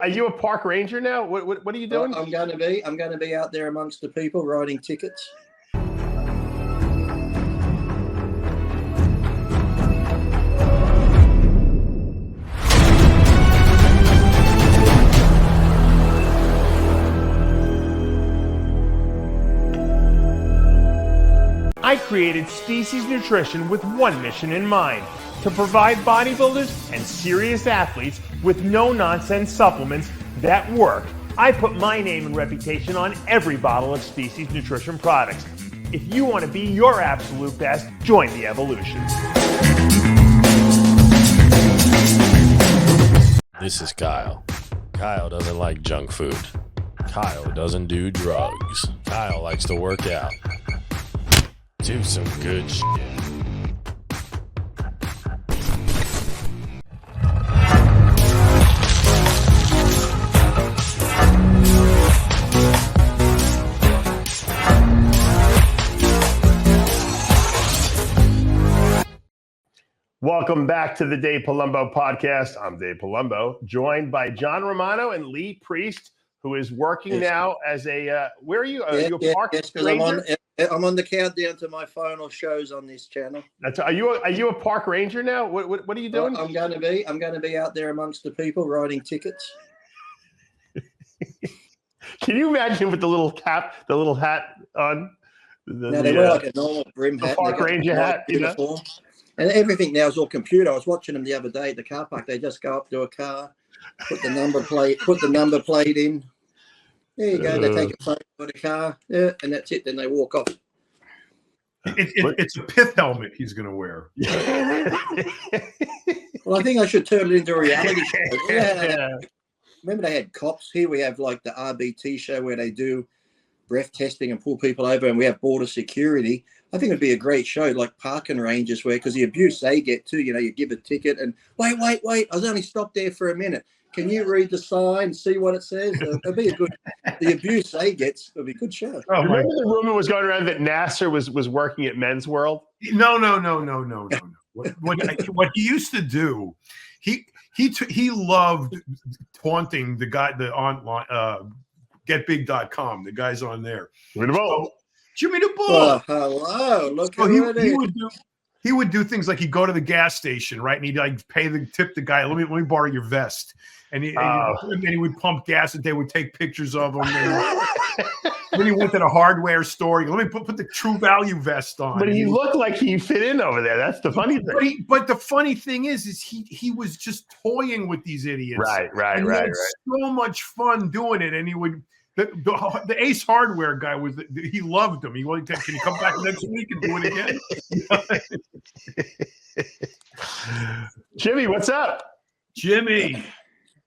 Are you a park ranger now? What are you doing? I'm going to be out there amongst the people writing tickets. I created Species Nutrition with one mission in mind: to provide bodybuilders and serious athletes with no-nonsense supplements that work. I put my name and reputation on every bottle of Species Nutrition products. If you want to be your absolute best, join the evolution. This is Kyle. Kyle doesn't like junk food. Kyle doesn't do drugs. Kyle likes to work out. Do some good shit. Welcome back to the Dave Palumbo Podcast. I'm Dave Palumbo, joined by John Romano and Lee Priest, who is working now as a, where are you? Are you a park ranger? I'm on the countdown to my final shows on this channel. Are you a park ranger now? What are you doing? I'm going to be out there amongst the people writing tickets. Can you imagine with the little cap, the little hat on? They wear like a normal brim hat. Park ranger hat, uniform. And everything now is all computer. I was watching them the other day at the car park. They just go up to a car, put the number plate in. There you go. They take a photo of the car, and that's it. Then they walk off. It's a pith helmet he's going to wear. Well, I think I should turn it into a reality show. Remember they had cops? Here we have like the RBT show where they do breath testing and pull people over, and we have border security. I think it'd be a great show, like parking ranges, where, because the abuse they get too, you give a ticket and wait. I was only stopped there for a minute. Can you read the sign, see what it says? It'd be the abuse they get would be a good show. Oh, remember the rumor was going around that Nasser was working at Men's World? No. What he used to do, he loved taunting the guy, the online getbig.com, the guys on there. Jimmy the Bull. Oh, hello. Look so he would do things like he'd go to the gas station, right? And he'd like tip the guy, let me borrow your vest. And then he would pump gas and they would take pictures of him. Then he went to the hardware store. Let me put the True Value vest on. But he looked like he fit in over there. That's the funny thing. But the funny thing is he was just toying with these idiots. Right. He had so much fun doing it. And he would, the Ace Hardware guy he loved him. He wanted to, can you come back next week and do it again? Jimmy, what's up? Jimmy.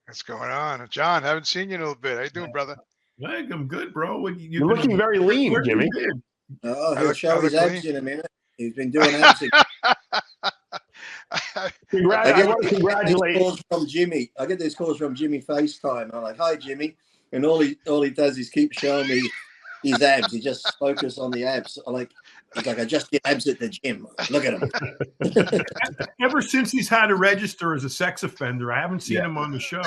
What's going on? John, haven't seen you in a little bit. How you doing, brother? I'm good, bro. You're looking very lean, Jimmy. He'll show his abs in a minute. He's been doing abs. I want to congratulate. I get these calls from Jimmy FaceTime. I'm like, "Hi, Jimmy," and all he does is keep showing me his abs. He just focuses on the abs. He's like, I just did abs at the gym. Look at him. Ever since he's had to register as a sex offender, I haven't seen him on the show.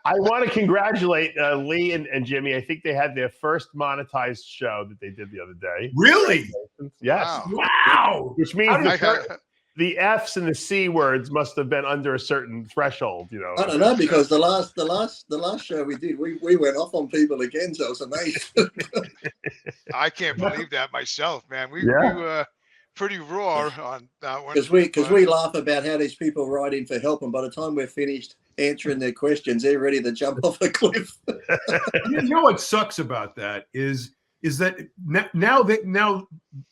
I want to congratulate Lee and Jimmy. I think they had their first monetized show that they did the other day. Really? Yes. Wow. Which means the F's and the C words must have been under a certain threshold, I don't know, because the last show we did, we went off on people again, so it's amazing. I can't believe that myself, man. We were pretty raw on that one. Because we laugh about how these people write in for help, and by the time we're finished answering their questions, they're ready to jump off a cliff. You know what sucks about that is that now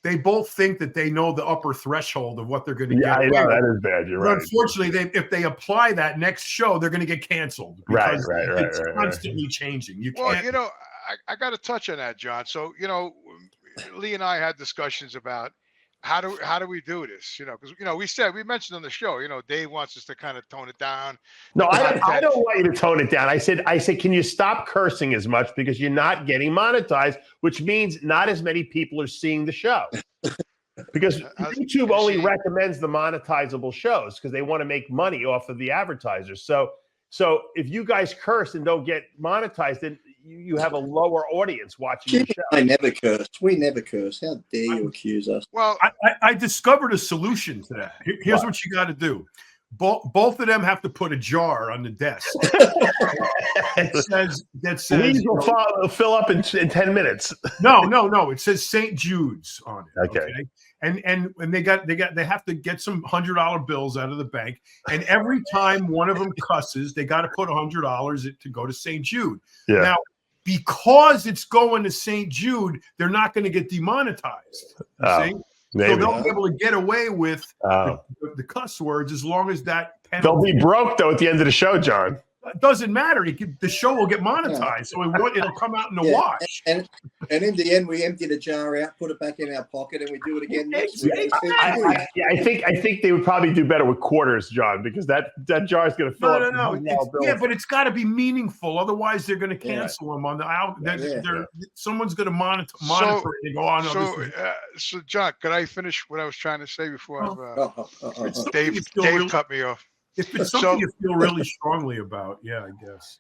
they both think that they know the upper threshold of what they're going to get. Yeah, I know, that is bad. You're right. Unfortunately, if they apply that next show, they're going to get canceled. Right. It's constantly changing. I got to touch on that, John. So, Lee and I had discussions about how do we do this? Because we mentioned on the show, Dave wants us to kind of tone it down. No, I don't want you to tone it down. I said, can you stop cursing as much, because you're not getting monetized, which means not as many people are seeing the show. Because YouTube only recommends the monetizable shows because they want to make money off of the advertisers. So So if you guys curse and don't get monetized, then you have a lower audience watching the show. I never curse. We never curse. How dare you accuse us? Well, I discovered a solution to that. Here's what you got to do. Both of them have to put a jar on the desk that says These will fill up in 10 minutes. No. It says St. Jude's on it. Okay. And they have to get some $100 bills out of the bank, and every time one of them cusses, they got to put $100 to go to St. Jude. Yeah. Now, because it's going to St. Jude, they're not going to get demonetized. See? Maybe. So they'll be able to get away with the cuss words as long as that penalty. They'll be broke though at the end of the show, John. It doesn't matter. The show will get monetized, so it'll come out in the wash. And in the end, we empty the jar out, put it back in our pocket, and we do it again next week. I think they would probably do better with quarters, John, because that jar is going to fill up. No. But it's got to be meaningful. Otherwise, they're going to cancel them on the out. Someone's going to monitor it and go on. So, John, could I finish what I was trying to say before Dave cut me off? If it's something you feel really strongly about, I guess.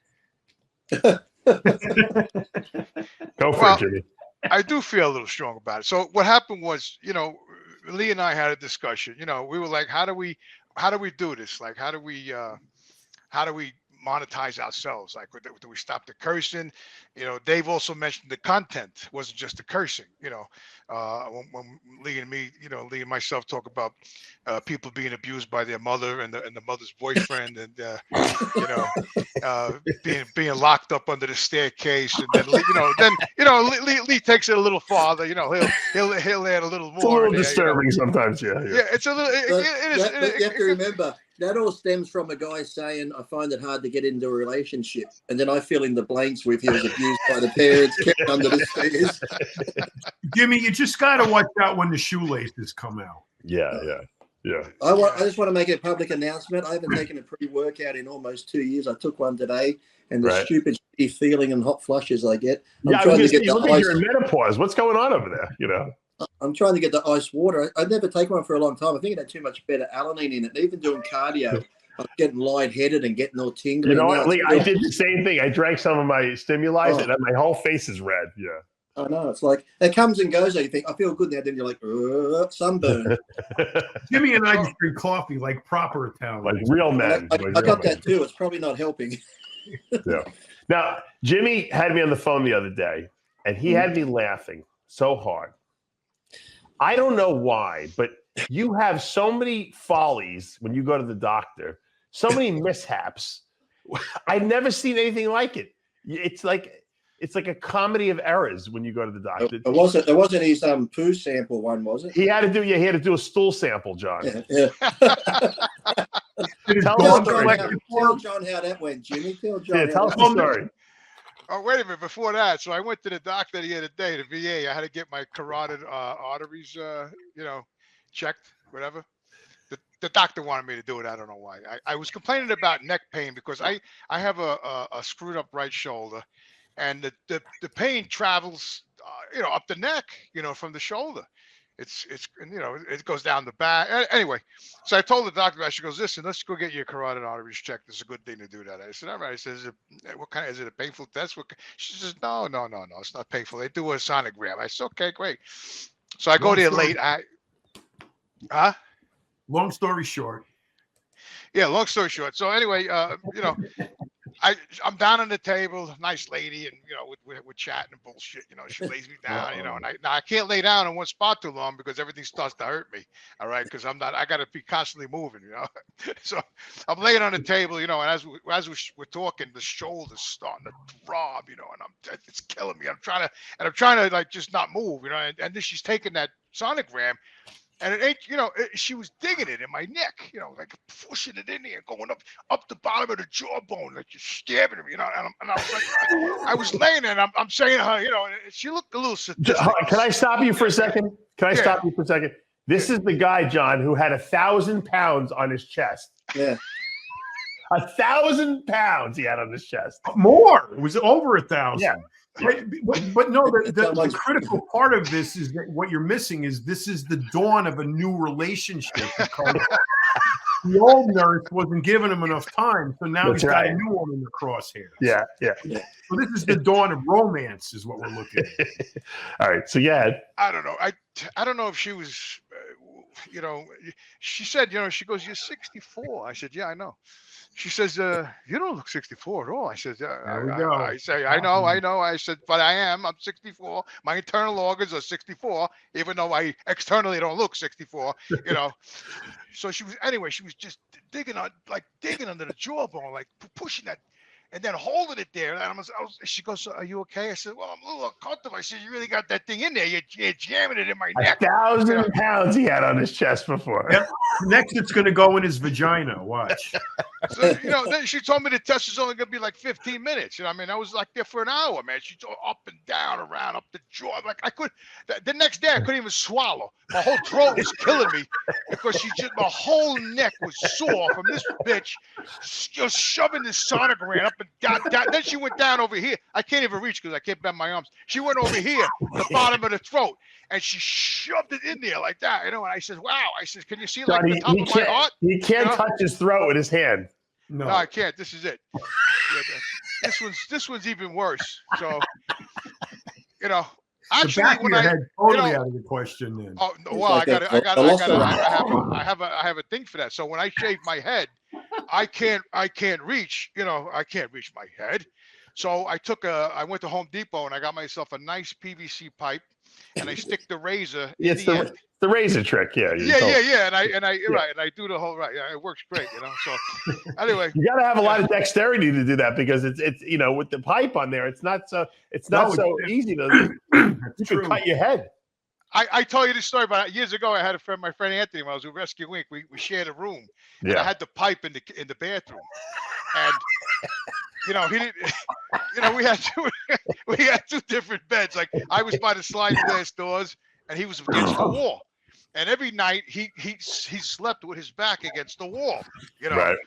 Go for it, Jimmy. I do feel a little strong about it. So what happened was, Lee and I had a discussion. We were like, how do we do this? Like, how do we monetize ourselves? Like, do we stop the cursing? Dave also mentioned the content wasn't just the cursing. When Lee and me, Lee and myself talk about people being abused by their mother and the mother's boyfriend, and being locked up under the staircase, and then Lee takes it a little farther. He'll add a little more. It's a little disturbing sometimes. Yeah, it's a little. You have to remember. That all stems from a guy saying, I find it hard to get into a relationship. And then I fill in the blanks with he was abused by the parents, kept under the stairs. Jimmy, you just got to watch out when the shoelaces come out. Yeah. I just want to make a public announcement. I haven't taken a pre-workout in almost 2 years. I took one today, and the stupid shitty feeling and hot flushes I get. I'm trying to get you're in menopause. What's going on over there? I'm trying to get the ice water. I'd never take one for a long time. I think it had too much beta-alanine in it. Even doing cardio, I'm getting lightheaded and getting all tingly. You know what, Lee? I did the same thing. I drank some of my stimuli, and my whole face is red. Yeah. I know. It's like it comes and goes. You think I feel good now. Then you're like sunburn. Jimmy and I just drink coffee like proper Italian, like real men. I got that too. It's probably not helping. Yeah. Now, Jimmy had me on the phone the other day, and he had me laughing so hard. I don't know why, but you have so many follies when you go to the doctor, so many mishaps. I've never seen anything like it. It's like a comedy of errors when you go to the doctor. It wasn't his poo sample one, was it? He had to do a stool sample, John. Yeah. Tell John how that went, Jimmy. Tell us the story. Oh, wait a minute. Before that, so I went to the doctor the other day, the VA. I had to get my carotid arteries, checked, whatever. The doctor wanted me to do it. I don't know why. I was complaining about neck pain because I have a screwed up right shoulder, and the pain travels, up the neck, from the shoulder. It goes down the back. Anyway, so I told the doctor, she goes, listen, let's go get your carotid arteries checked. It's a good thing to do that. I said, all right. I said, is it a painful test? She says, no, it's not painful. They do a sonogram. I said, okay, great. So I go there late. Long story short. Yeah, long story short. So anyway, I'm down on the table, nice lady, and we're chatting and bullshit. She lays me down, and I can't lay down in one spot too long because everything starts to hurt me. All right, because I got to be constantly moving, So I'm laying on the table, and as we're talking, the shoulder's starting to throb, and it's killing me. I'm trying to like just not move, and then she's taking that sonogram. And it ain't, she was digging it in my neck, like pushing it in there, going up the bottom of the jawbone, like just stabbing me, And I was like, I was laying there, and I'm saying to her, she looked a little sadistic. Can I stop you for a second? Stop you for a second? This is the guy, John, who had 1,000 pounds on his chest. Yeah. 1,000 pounds he had on his chest. More. It was over 1,000. Yeah. But no, the critical part of this is that what you're missing is this is the dawn of a new relationship the old nurse wasn't giving him enough time, so now That's he's got right. a new one in the crosshairs. Yeah. So this is the dawn of romance, is what we're looking at. All right. So yeah. I don't know. I don't know if she was, she said, she goes, "You're 64." I said, "Yeah, I know." She says, "You don't look 64 at all." I said, I say, I know. I said, "But I am. I'm 64. My internal organs are 64, even though I externally don't look 64." So she was just digging under the jawbone, like pushing that, and then holding it there. And she goes, "So are you okay?" I said, "Well, I'm a little uncomfortable." I said, "You really got that thing in there. You're jamming it in my neck." 1,000 pounds he had on his chest before. Yep. Next, it's going to go in his vagina. Watch. So, then she told me the test is only going to be like 15 minutes. I mean, I was like there for an hour, man. She's up and down, around, up the jaw. Like the next day I couldn't even swallow. My whole throat was killing me because my whole neck was sore from this bitch just shoving this sonogram up and down. Then she went down over here. I can't even reach because I can't bend my arms. She went over here, the bottom of the throat, and she shoved it in there like that. And I said, "Wow." I said, "Can you see like the top of my heart?" He can't touch his throat with his hand. No, I can't. This is it. This one's even worse. So, actually, when I totally out of the question then. Oh no, well, I have a thing for that. So when I shave my head, I can't reach. I can't reach my head. So I went to Home Depot and I got myself a nice PVC pipe, and I stick the razor. It's the razor trick, yeah. Yeah. And I do the whole Yeah, it works great, So anyway, you got to have a lot of dexterity to do that because it's with the pipe on there, it's not so easy to. You could cut your head. I told you this story about years ago. I had my friend Anthony, when I was with Rescue Inc. We shared a room, and I had the pipe in the bathroom, and. He didn't. We had two different beds. Like I was by the sliding glass doors, and he was against the wall. And every night he slept with his back against the wall. Right.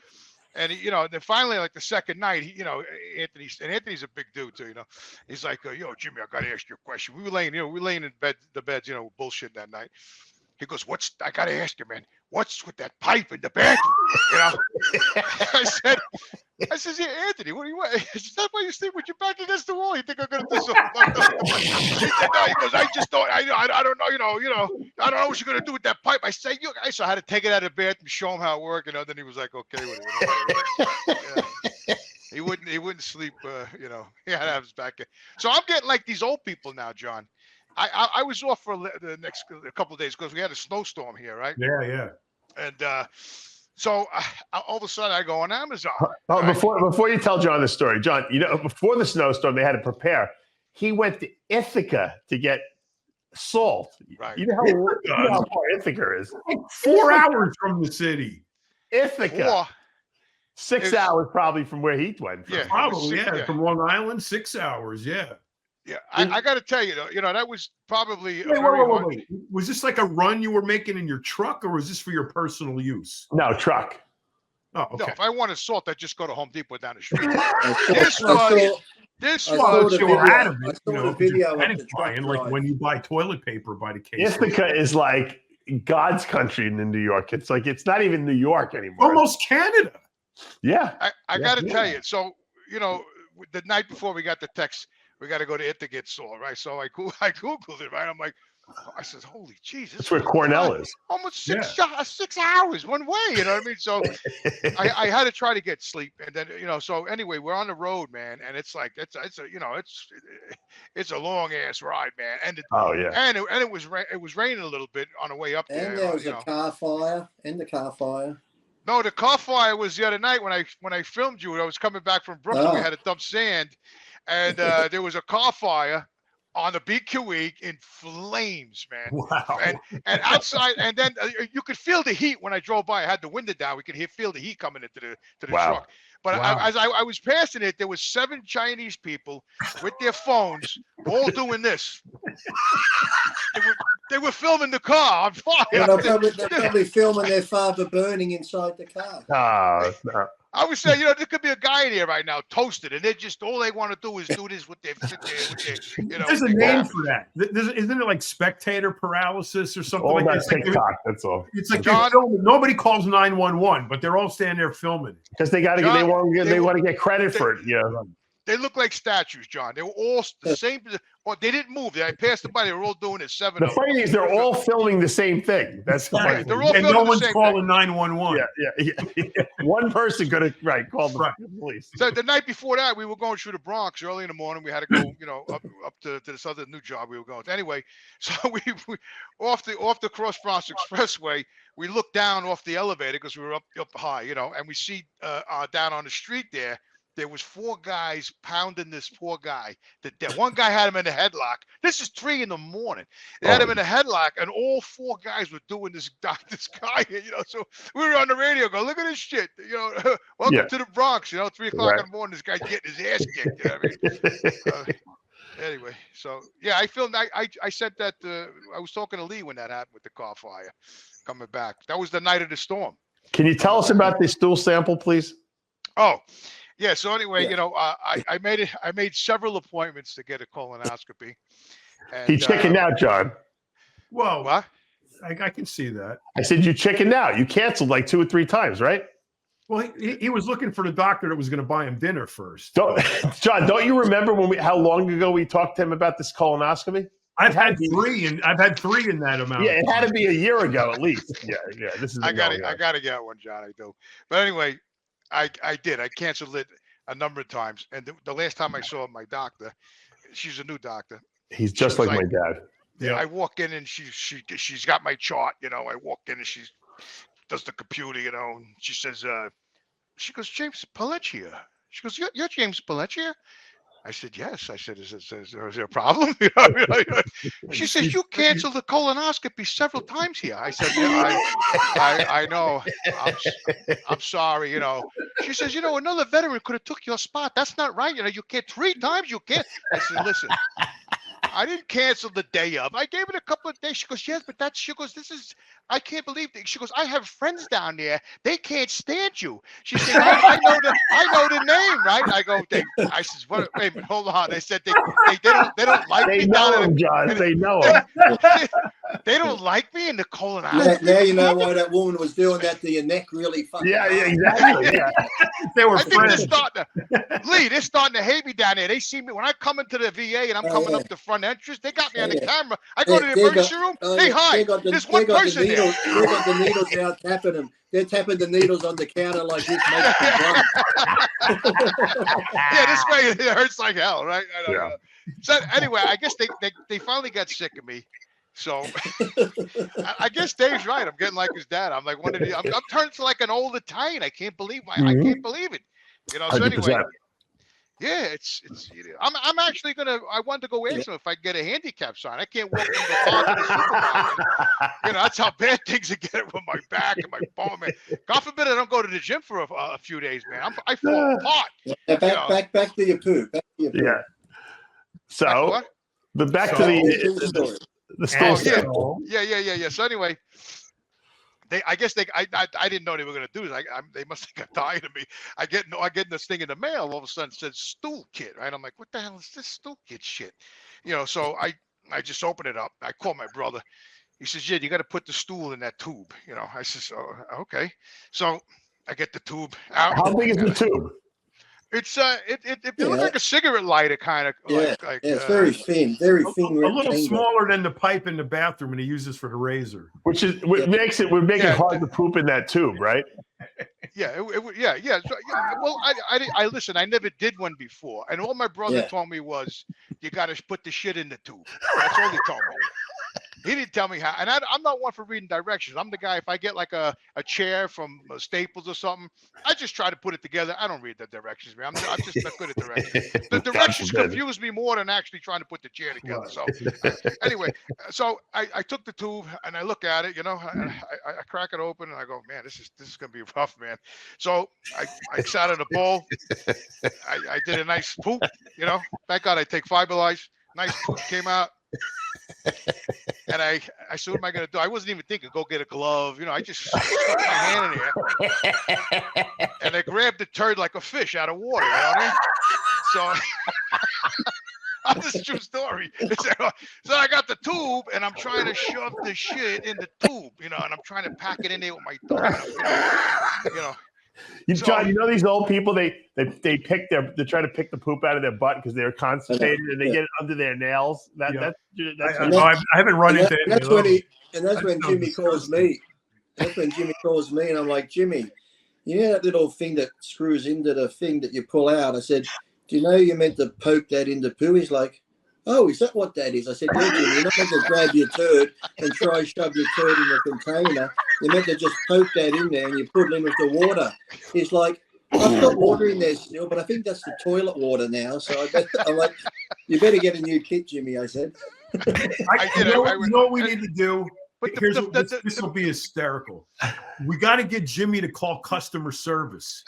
And then finally, like the second night, Anthony's a big dude too. He's like, "Yo, Jimmy, I gotta ask you a question." We were laying in the beds, bullshit that night. He goes, I gotta ask you, man, what's with that pipe in the bathroom? I said, "Yeah, Anthony, what do you want?" Is that why you sleep with your back against the wall? You think I'm gonna do something fucked up? He said, "No," he goes, "I just don't, I don't know, I don't know what you're gonna do with that pipe." I say, so I had to take it out of the bathroom, show him how it worked, then he was like, "Okay with it." Yeah. He wouldn't sleep, he had to have his back in. So I'm getting like these old people now, John. I was off for the next couple of days because we had a snowstorm here, right? Yeah. And so all of a sudden I go on Amazon. Oh, before you tell John this story, John, before the snowstorm, they had to prepare. He went to Ithaca to get salt. Right. You know how far Ithaca is? Like 4 hours from the city. Ithaca. 6 hours probably from where he went from. Yeah, probably, from Long Island, 6 hours, yeah. Yeah, I got to tell you, though, that was probably wait. Was this like a run you were making in your truck, or was this for your personal use? No, truck. Oh, okay. No, if I wanted salt, I'd just go to Home Depot down the street. I saw the video of the truck like when you buy toilet paper by the case. Ithaca is like God's country in New York. It's like it's not even New York anymore. Almost Canada. Yeah. I got to tell you. So, the night before we got the text, we got to go to Ithaca to get salt, right? So I Googled it, right? I'm like, I said, "Holy Jesus." That's where Cornell is. Almost 6 hours one way, you know what I mean? So I had to try to get sleep. And then, so anyway, we're on the road, man. And it's like, it's a long ass ride, man. And it was raining a little bit on the way up there. And there was a car fire. No, the car fire was the other night when I filmed you. I was coming back from Brooklyn. We had to dump sand. And there was a car fire on the BQE in flames, man. Wow. And outside, and then you could feel the heat when I drove by. I had the window down. We could feel the heat coming into the truck. But as I was passing it, there was 7 Chinese people with their phones all doing this. They were filming the car on fire. Well, they're probably filming their father burning inside the car. No. I would say, there could be a guy in here right now toasted, and they're just all they want to do is do this with their There's a name for that. Isn't it like spectator paralysis or something like that? TikTok, that's all. It's like they're filming. Nobody calls 911, but they're all standing there filming because they got to. They want to get credit for it. Yeah. They look like statues, John. They were all the same. Or they didn't move. I passed them by. They were all doing it. Seven. The funny thing is, they're all filming the same thing. That's the funny thing. They're all and filming no the one's same calling thing. 911. Yeah. One person could have call the police. So the night before that, we were going through the Bronx early in the morning. We had to go, up to this other new job we were going to. Anyway, so we off the Cross Bronx Expressway. We looked down off the elevator because we were up high, and we see down on the street there was 4 guys pounding this poor guy to death. One guy had him in a headlock. This is 3 in the morning. They had him in a headlock, and all 4 guys were doing this guy. So we were on the radio going, look at this shit. Welcome to the Bronx. 3 o'clock in the morning, this guy's getting his ass kicked. You know what I mean? Anyway, so yeah, I filmed. I said that I was talking to Lee when that happened with the car fire coming back. That was the night of the storm. Can you tell us about this stool sample, please? Oh, yeah. So anyway, I made several appointments to get a colonoscopy. And, he chickened out, John. Whoa, what? I can see that. I said you chickened out. You canceled like 2 or 3 times, right? Well, he was looking for the doctor that was going to buy him dinner first. John, don't you remember how long ago we talked to him about this colonoscopy? I've had 3 in that amount. Yeah, it had to be a year ago at least. Yeah. This is. I gotta get one, John. I do. But anyway, I did. I canceled it a number of times, and the last time I saw my doctor, she's a new doctor. He's just like my dad. Yeah. I walk in and she's got my chart. I walk in and she does the computer. And she says, she goes, James Pelletier. She goes, you're James Pelletier? I said, yes. I said, is there a problem? She says, you canceled the colonoscopy several times here. I said, yeah, I know. I'm sorry, She says, another veteran could have took your spot. That's not right. You can't 3 times. You can't. I said, listen, I didn't cancel the day of. I gave it a couple of days. She goes, yes, but she goes, I can't believe it. She goes, I have friends down there. They can't stand you. She said, I know the name, right? I go, I said, wait a minute, hold on. They said they don't like me. They know him, John. They know him. They don't like me in the colonoscopy. Now you know why that woman was doing that to your neck really fucking. Yeah, exactly. Yeah. They were friends. friends. They're starting to hate me down there. They see me when I come into the VA and I'm coming up the front entrance. They got me on the camera. I go to the emergency room. They hide. There's one person there. They got the needles out tapping them. They're tapping the needles on the counter like this. Yeah, this way it hurts like hell, right? Yeah. So anyway, I guess they finally got sick of me. So I guess Dave's right. I'm getting like his dad. I'm like I'm turning to like an old Italian. I can't believe I can't believe it. So 100%. Anyway. Yeah, it's I'm actually I wanted to go ask him if I can get a handicap sign. I can't walk in the car to the supermarket. That's how bad things are getting with my back and my bone, man. God forbid I don't go to the gym for a few days, man. I fall apart. Back to your poop. Yeah. So back to the stool. Yeah. So anyway, I didn't know they were going to do this. They must have got tired of me. I get this thing in the mail. All of a sudden, it says stool kit. Right? I'm like, what the hell is this stool kit shit? So I just open it up. I call my brother. He says, yeah, you got to put the stool in that tube. I says, oh, okay. So I get the tube out. How big is the tube? It's it looks like a cigarette lighter kind of. It's very thin, a little smaller than the pipe in the bathroom, and he uses for the razor. Which would make it hard to poop in that tube, right? Yeah, yeah. So, well, I listen. I never did one before, and all my brother told me was you got to put the shit in the tube. That's all he told me. He didn't tell me how, and I'm not one for reading directions. I'm the guy, if I get like a chair from Staples or something, I just try to put it together. I don't read the directions, man. I'm just not good at directions. The directions confuse me more than actually trying to put the chair together. So anyway, so I took the tube and I look at it, I crack it open and I go, man, this is going to be rough, man. So I sat in a bowl. I did a nice poop, thank God I take Fiberlife. Nice poop came out. And I said, what am I going to do? I wasn't even thinking, go get a glove. I just stuck my hand in there. And I grabbed the turd like a fish out of water. You know what I mean? So this is a true story. So I got the tube and I'm trying to shove the shit in the tube, and I'm trying to pack it in there with my thumb. John, these old people, they try to pick the poop out of their butt because they're constipated and they get it under their nails. I haven't run into it. That's when Jimmy calls me. That's when Jimmy calls me and I'm like, Jimmy, you know that little thing that screws into the thing that you pull out? I said, do you know you're meant to poke that into poo? He's like, oh, is that what that is? I said, yeah, Jimmy, you're not meant to grab your turd and try shove your turd in the container. You're meant to just poke that in there and you put it in with the water. He's like, I've got water in there still, but I think that's the toilet water now. So I'm like, you better get a new kit, Jimmy, I said. You know what we need to do? This will be hysterical. We got to get Jimmy to call customer service.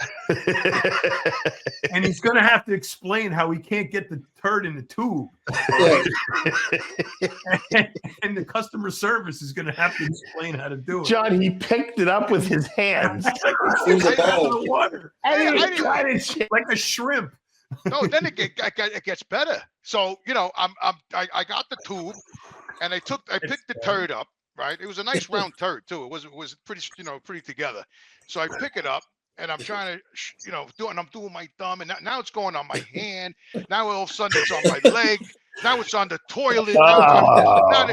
And he's going to have to explain how he can't get the turd in the tube. And the customer service is going to have to explain how to do it. John, he picked it up with his hands. In the bowl. Water. Like a shrimp. No, then it gets better. So, I got the tube and I picked the turd up. Right, it was a nice round turd too. It was pretty, pretty together. So I pick it up and I'm trying to, I'm doing my thumb, and now it's going on my hand. Now all of a sudden it's on my leg. Now it's on the toilet. Now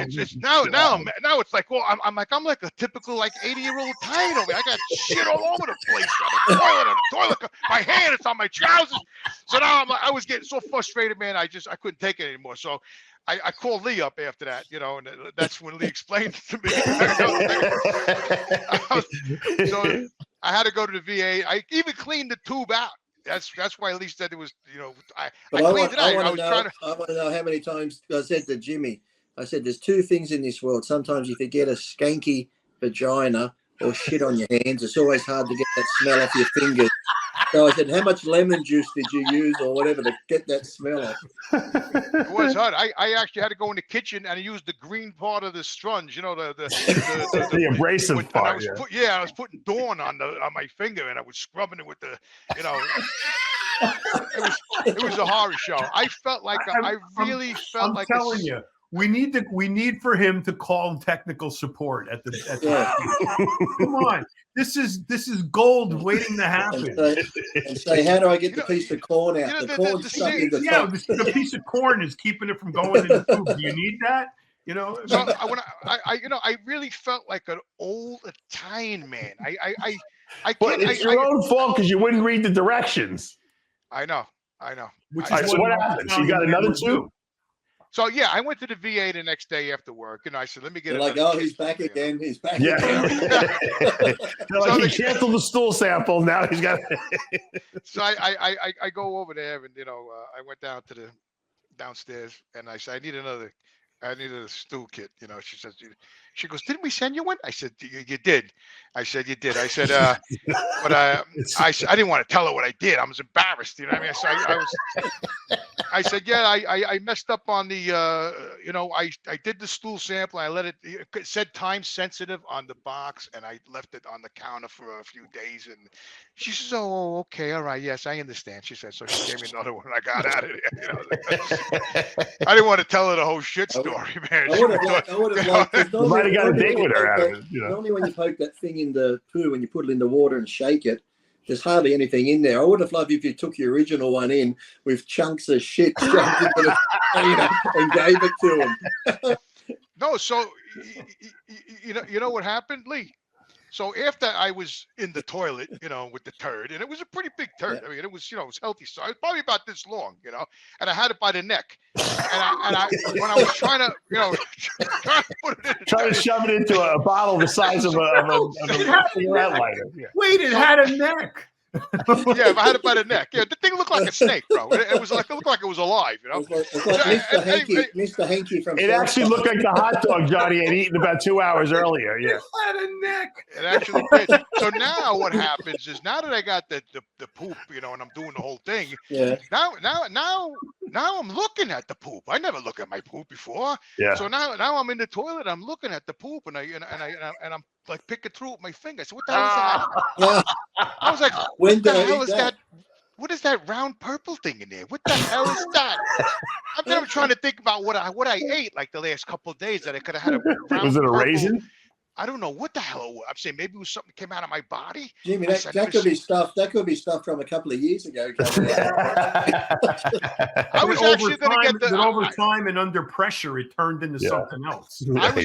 it's like, well, I'm like a typical 80-year-old Italian over here. I got shit all over the place on the toilet. My hand, it's on my trousers. So now I was getting so frustrated, man. I couldn't take it anymore. So I called Lee up after that, and that's when Lee explained it to me. So I had to go to the VA. I even cleaned the tube out. That's why Lee said it was, I cleaned it out. I want to know how many times I said to Jimmy, I said, there's two things in this world. Sometimes you could get a skanky vagina or shit on your hands. It's always hard to get that smell off your fingers. So I said, how much lemon juice did you use or whatever to get that smell off? It was hard. I actually had to go in the kitchen and use the green part of the sponge, the abrasive part. I was putting Dawn on my finger and I was scrubbing it with the, it was a horror show. I felt like I'm telling you. We need for him to call technical support at the Come on. This is gold waiting to happen. And say, how do I get the piece of corn out? The corn's stuck in the top. The piece of corn is keeping it from going in the tube. Do you need that? So I really felt like an old Italian man. But it's your own fault because you wouldn't read the directions. I know. Which is what happens. You got another tube. So yeah, I went to the VA the next day after work, and I said, "Let me get." Like, oh, he's back again. He's back. Yeah. Again. He canceled the stool sample. Now he's got. So I go over there, and I went down to the downstairs, and I said, I need a stool kit. She says, she goes, didn't we send you one? I said, you did. I said, you did. I said, but I didn't want to tell her what I did. I was embarrassed. You know what I mean? I said, yeah, I messed up on the, I did the stool sample. I let it said time sensitive on the box, and I left it on the counter for a few days. And she says, oh, okay, all right, yes, I understand. She said, so she gave me another one. I got out of there. I didn't want to tell her the whole shit story, man. I would have liked. You might have got a date with her out of it. Normally, when you poke that thing in the poo, when you put it in the water and shake it, there's hardly anything in there. I would have loved if you took your original one in with chunks of shit shoved into the container and gave it to him. No, so you know what happened, Lee? So after I was in the toilet, with the turd, and it was a pretty big turd. I mean, it was, it was healthy. So it was probably about this long, and I had it by the neck. And I when I was trying to, trying to put it in trying to shove it into a bottle the size of a cigarette lighter. Yeah. Wait, it had a neck. Yeah, I had it by the neck. Yeah, the thing looked like a snake, bro. It looked like it was alive, It's like Mr. Hanky from. It actually looked like the hot dog Johnny had eaten about 2 hours earlier. Yeah, it had a neck. It actually did. So now what happens is, now that I got the poop, and I'm doing the whole thing. Yeah. Now Now I'm looking at the poop. I never look at my poop before. Yeah. So now I'm in the toilet. I'm looking at the poop, and I'm like picking through with my finger. I said, "What the hell is that?" I was like, "What the hell is that? What is that round purple thing in there? What the hell is that?" I'm never trying to think about what I ate like the last couple of days that I could have had a round. Was it a purple, raisin? I don't know what the hell it was. I'm saying maybe it was something that came out of my body. Jimmy, that could be stuff. That could be stuff from a couple of years ago. I was actually going to get the. Over time and under pressure, it turned into something else. So at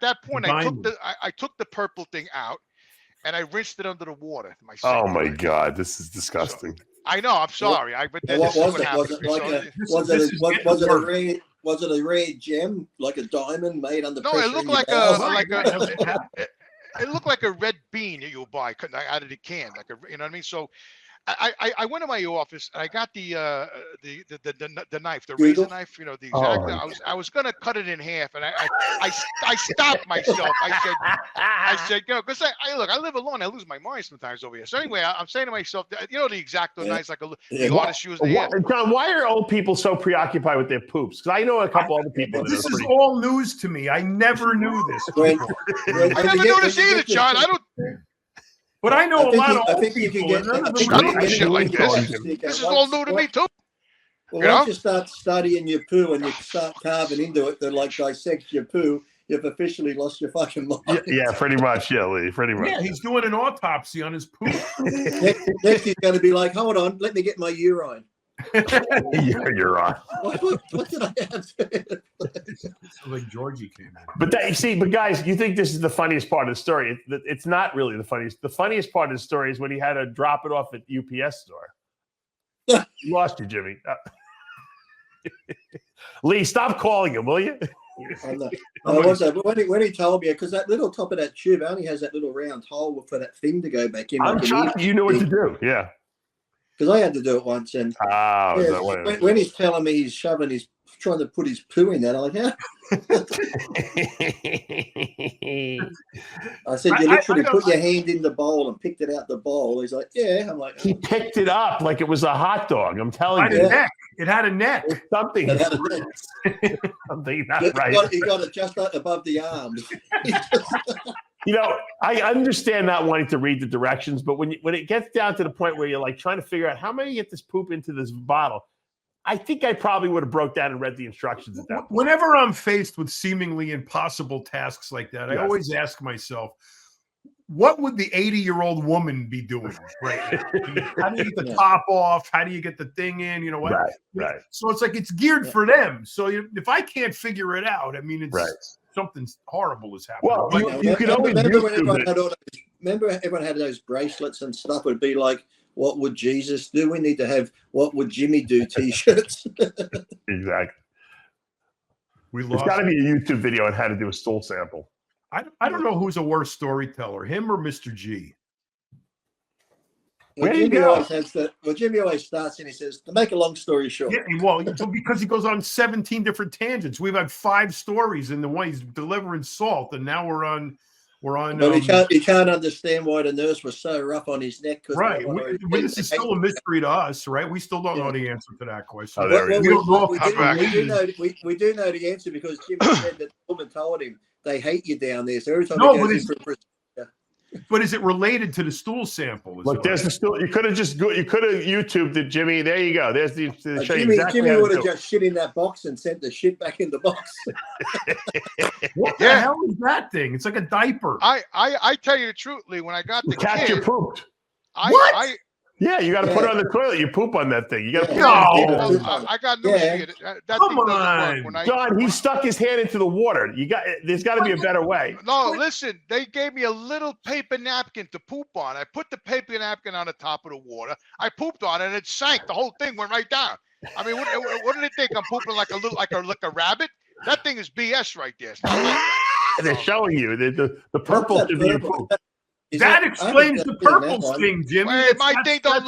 that point, I took the purple thing out, and I rinsed it under the water. Oh my God, this is disgusting. I know. I'm sorry. Was it a red gem, like a diamond made under pressure? No, it looked like it looked like a red bean that you buy out of the can, you know what I mean? So I went to my office and I got the knife, the razor knife, you know, the exact. I was gonna cut it in half, and I stopped myself. I said, you know, because I live alone. I lose my mind sometimes over here. So anyway, I'm saying to myself, you know, the X-Acto knives, like the artist used. John, why are old people so preoccupied with their poops? Because I know a couple other people. This is all news to me. I never knew this. I never knew this either, John. I don't. But I know a lot of old I people. don't know shit like this. This is all new to me too. Well, once you start studying your poo and you start carving into it, that like dissect your poo, you've officially lost your fucking mind. Yeah, pretty much. Yeah, Lee, pretty much. Yeah, he's doing an autopsy on his poo. Next he's going to be like, hold on, let me get my urine. You're on. What did I have? Like Georgie came in. But but guys, you think this is the funniest part of the story? It's not really the funniest. The funniest part of the story is when he had to drop it off at UPS store. You lost you, Jimmy. Lee, stop calling him, will you? When he told me, because that little top of that tube only has that little round hole for that thing to go back in. I'm shocked you know what to do. Yeah. Because I had to do it once, and when he's telling me he's trying to put his poo in that, I'm like, how? I said, you literally put your hand in the bowl and picked it out the bowl. He's like, yeah. I'm like, he picked it up like it was a hot dog. I'm telling you. It had a neck. Something. Something not right. He got it just above the arms. You know, I understand not wanting to read the directions, but when it gets down to the point where you're like trying to figure out how am I going to get this poop into this bottle, I think I probably would have broke down and read the instructions at that point. Whenever I'm faced with seemingly impossible tasks like that, I always ask myself, what would the 80-year-old woman be doing right now? How do you get the top off? How do you get the thing in? You know what? Right. So it's like it's geared for them. So if I can't figure it out, I mean, it's something horrible is happening. Well, you could always remember everyone had those bracelets and stuff. It would be like, what would Jesus do? We need to have what would Jimmy do t-shirts. Exactly. There's got to be a YouTube video on how to do a stool sample. I don't know who's a worse storyteller, him or Mr. G. Jimmy always starts and he says, to make a long story short. Yeah, well, because he goes on 17 different tangents. We've had 5 stories in the one he's delivering salt, and now we're on. But he can't understand why the nurse was so rough on his neck. Right. This is still a mystery to us, right? We still don't know the answer to that question. We do know the answer because Jimmy said that the woman told him they hate you down there. So every time he goes in for but is it related to the stool sample? Look, there's the stool. You could have YouTubed it, Jimmy. There you go. There's the Jimmy would have just shit in that box and sent the shit back in the box. What the hell is that thing? It's like a diaper. I tell you the truth, Lee, when I got the cat you pooped. Yeah, you got to put it on the toilet. You poop on that thing. You got to. I got no shit. That Come thing doesn't work. John, he stuck his hand into the water. There's got to be a better way. No, listen. They gave me a little paper napkin to poop on. I put the paper napkin on the top of the water. I pooped on it, and it sank. The whole thing went right down. I mean, what do they think? I'm pooping like a rabbit? That thing is BS right there. They're showing you the purple should be poop. That explains the purple thing, Jimmy. Wait, my thing didn't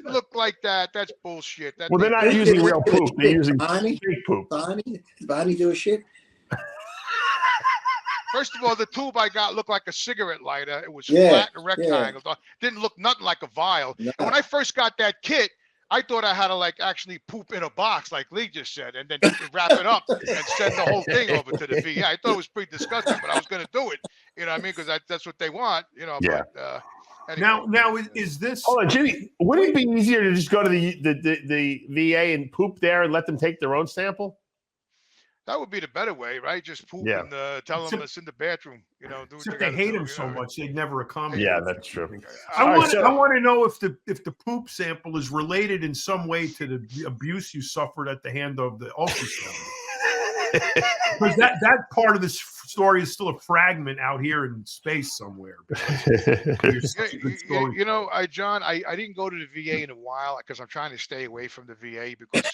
look like that. That's bullshit. Well, they're not using real poop. They're using fake poop. Barney do a shit? First of all, the tube I got looked like a cigarette lighter. It was flat and rectangle. Didn't look nothing like a vial. No. And when I first got that kit, I thought I had to like actually poop in a box, like Lee just said, and then wrap it up and send the whole thing over to the VA. I thought it was pretty disgusting, but I was going to do it. You know what I mean? Because that's what they want. You know. Yeah. But, anyway. Now is this? Hold on, Jimmy. Wouldn't it be easier to just go to the VA and poop there and let them take their own sample? That would be the better way, right? Just poop and tell them it's in the bathroom. You know, do what they hate him so much they'd never accommodate. Yeah, that's true. I want to know if the poop sample is related in some way to the abuse you suffered at the hand of the ultrasound. Because that part of this story is still a fragment out here in space somewhere. You know, John, I didn't go to the VA in a while because I'm trying to stay away from the VA because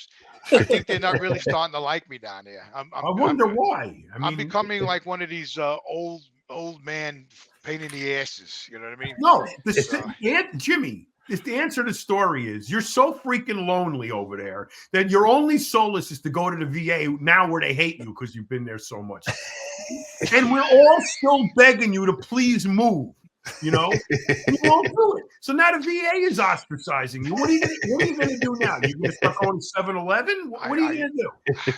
I think they're not really starting to like me down there. I wonder why. I'm becoming like one of these old man pain in the asses. You know what I mean? No, Jimmy. The answer to the story is you're so freaking lonely over there that your only solace is to go to the VA now where they hate you because you've been there so much. And we're all still begging you to please move. You know, you won't do it. So now the VA is ostracizing you. What are you going to do now? You're going to start going to 7-Eleven? What are you going to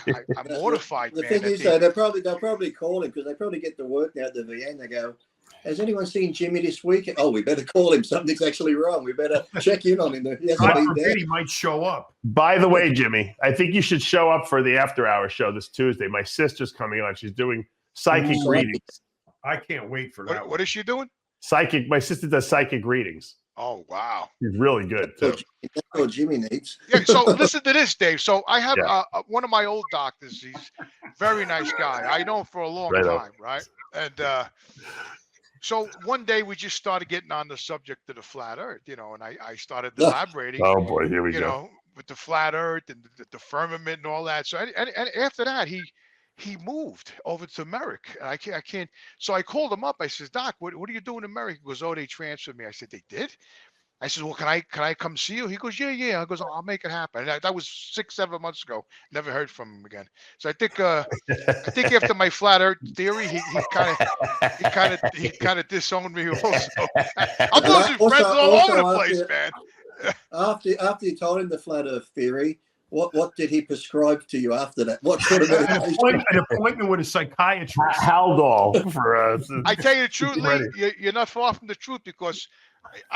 do? I'm mortified. The thing is, they'll probably call him because they probably get the work now at the VA and they go, has anyone seen Jimmy this week? Oh, we better call him. Something's actually wrong. We better check in on him. He might show up. By the way, Jimmy, I think you should show up for the after-hour show this Tuesday. My sister's coming on. She's doing psychic readings. I can't wait for that. What is she doing? Psychic. My sister does psychic readings. Oh, wow. She's really good, too. That's what Jimmy needs. Yeah, so listen to this, Dave. So I have one of my old doctors. He's a very nice guy. I know him for a long time, right? And so one day we just started getting on the subject of the flat earth, you know, and I started elaborating. Oh, boy, here we go. You know, with the flat earth and the firmament and all that. So and after that, he moved over to America. And I can't. So I called him up. I said, Doc, what are you doing in America? He goes, oh, they transferred me. I said, they did? I said, well, can I come see you? He goes, yeah. I goes, I'll make it happen. And that was 6-7 months ago. Never heard from him again. So I think after my flat earth theory, he kind of disowned me also. I'm losing friends all over the place, man. After you told him the flat earth theory, what did he prescribe to you after that? What sort of an appointment with a psychiatrist? Haldol for I tell you the truth, Lee, you're not far from the truth because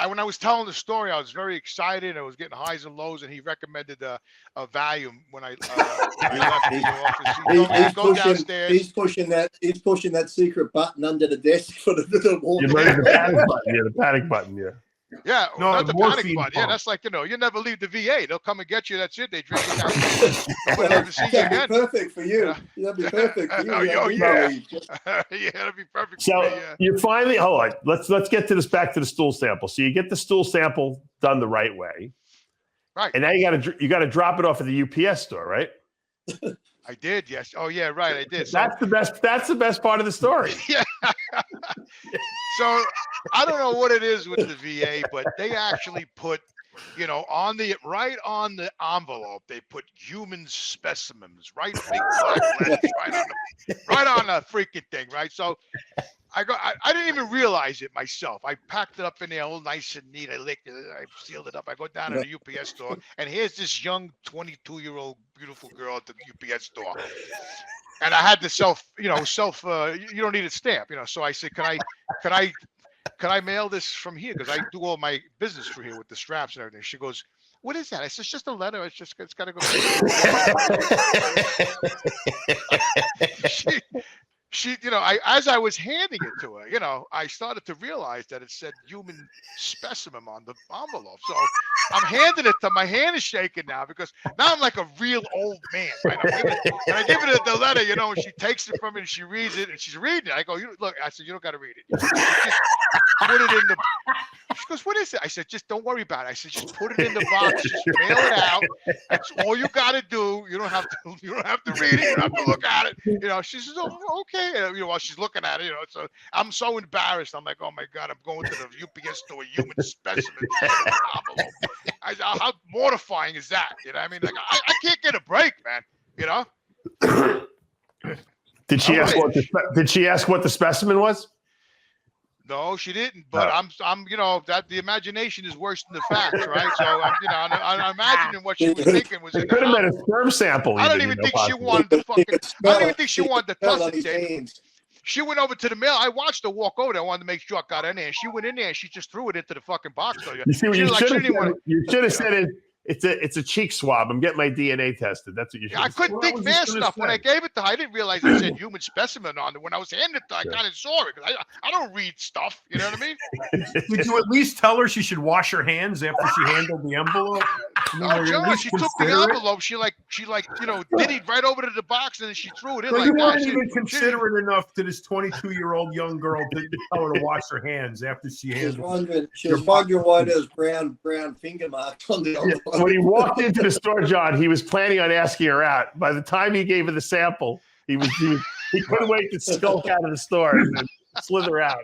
when I was telling the story, I was very excited. I was getting highs and lows, and he recommended a Valium when I left the office. He's pushing that secret button under the desk for the wall. The panic button. Yeah, the panic button. Yeah. Yeah, no, not the panic button. Yeah, that's like, you know, you never leave the VA. They'll come and get you. That's it. They drink it down. That'd be perfect for you. That'd be perfect for you. Yeah, that'd be perfect so for me. Yeah. You finally, hold on. Let's get to this back to the stool sample. So you get the stool sample done the right way. Right. And now you got to drop it off at the UPS store, right? I did, yes. Oh, yeah, right. I did. So, that's the best part of the story. Yeah. So I don't know what it is with the VA, but they actually put, you know, on the envelope, they put human specimens, right? Big black letters, right on the freaking thing, right? So I didn't even realize it myself. I packed it up in there all nice and neat. I licked it. I sealed it up. I go down to the UPS store, and here's this young 22-year-old beautiful girl at the UPS store. And I had to you don't need a stamp, you know. So I said, can I mail this from here? Because I do all my business through here with the straps and everything. She goes, what is that? I said, it's just a letter. It's got to go. She, you know, as I was handing it to her, you know, I started to realize that it said human specimen on the envelope. So I'm handing it to my hand is shaking now because now I'm like a real old man. Right? I give it the letter, you know, and she takes it from me and she reads it and she's reading it. I go, look, I said, you don't got to read it. Just put it in the. She goes, what is it? I said, just don't worry about it. I said, just put it in the box. Just mail it out. That's all you got to do. You don't have to read it. You don't have to look at it. You know, she says, oh, okay. You know, while she's looking at it, you know, so I'm so embarrassed. I'm like, oh my God, I'm going to the UPS store, human specimen. How mortifying is that? You know, I mean, like, I can't get a break, man. You know. Did she ask what the specimen was? No, she didn't. But I'm, that the imagination is worse than the facts, right? So I'm imagining what she was thinking was. It could have been a sperm sample. I don't even think she wanted to fucking. I don't even think she wanted to touch it, Dave. She went over to the mail. I watched her walk over there. I wanted to make sure I got in there. And she went in there and she just threw it into the fucking box. So you see what you should have said is, it's a cheek swab. I'm getting my DNA tested. That's what you should. I couldn't think fast enough. When I gave it to her, I didn't realize it said human specimen on it. When I was handing it to her, I kind of saw it. I don't read stuff. You know what I mean? Did you at least tell her she should wash her hands after she handled the envelope? No, John, she took the envelope. She did it right over to the box and then she threw it in. So you weren't even considerate enough to this 22-year-old young girl to tell her to wash her hands after she handled it. She was wondering why there's brown finger marks on the envelope. When he walked into the store, John, he was planning on asking her out. By the time he gave her the sample, he couldn't wait to skulk out of the store and then slither out.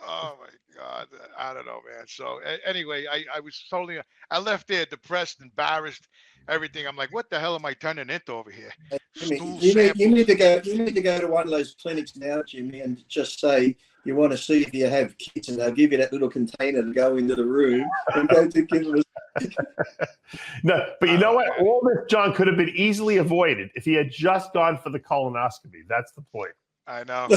Oh my God, I don't know, man. So anyway, I was totally. I left there depressed, embarrassed, everything. I'm like, what the hell am I turning into over here? You need to go to one of those clinics now, Jimmy, and just say you want to see if you have kids, and they'll give you that little container to go into the room and go to give them. No, but you know what? All this, John, could have been easily avoided if he had just gone for the colonoscopy. That's the point. I know.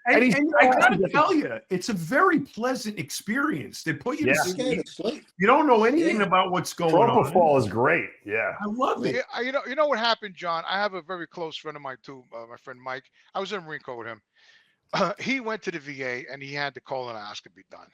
And I gotta tell you, it's a very pleasant experience. They put you to sleep. You don't know anything about what's going on. Propofol is great. Yeah, I love it. You know what happened, John? I have a very close friend of mine too, my friend Mike. I was in the Marine Corps with him. He went to the VA and he had the colonoscopy done.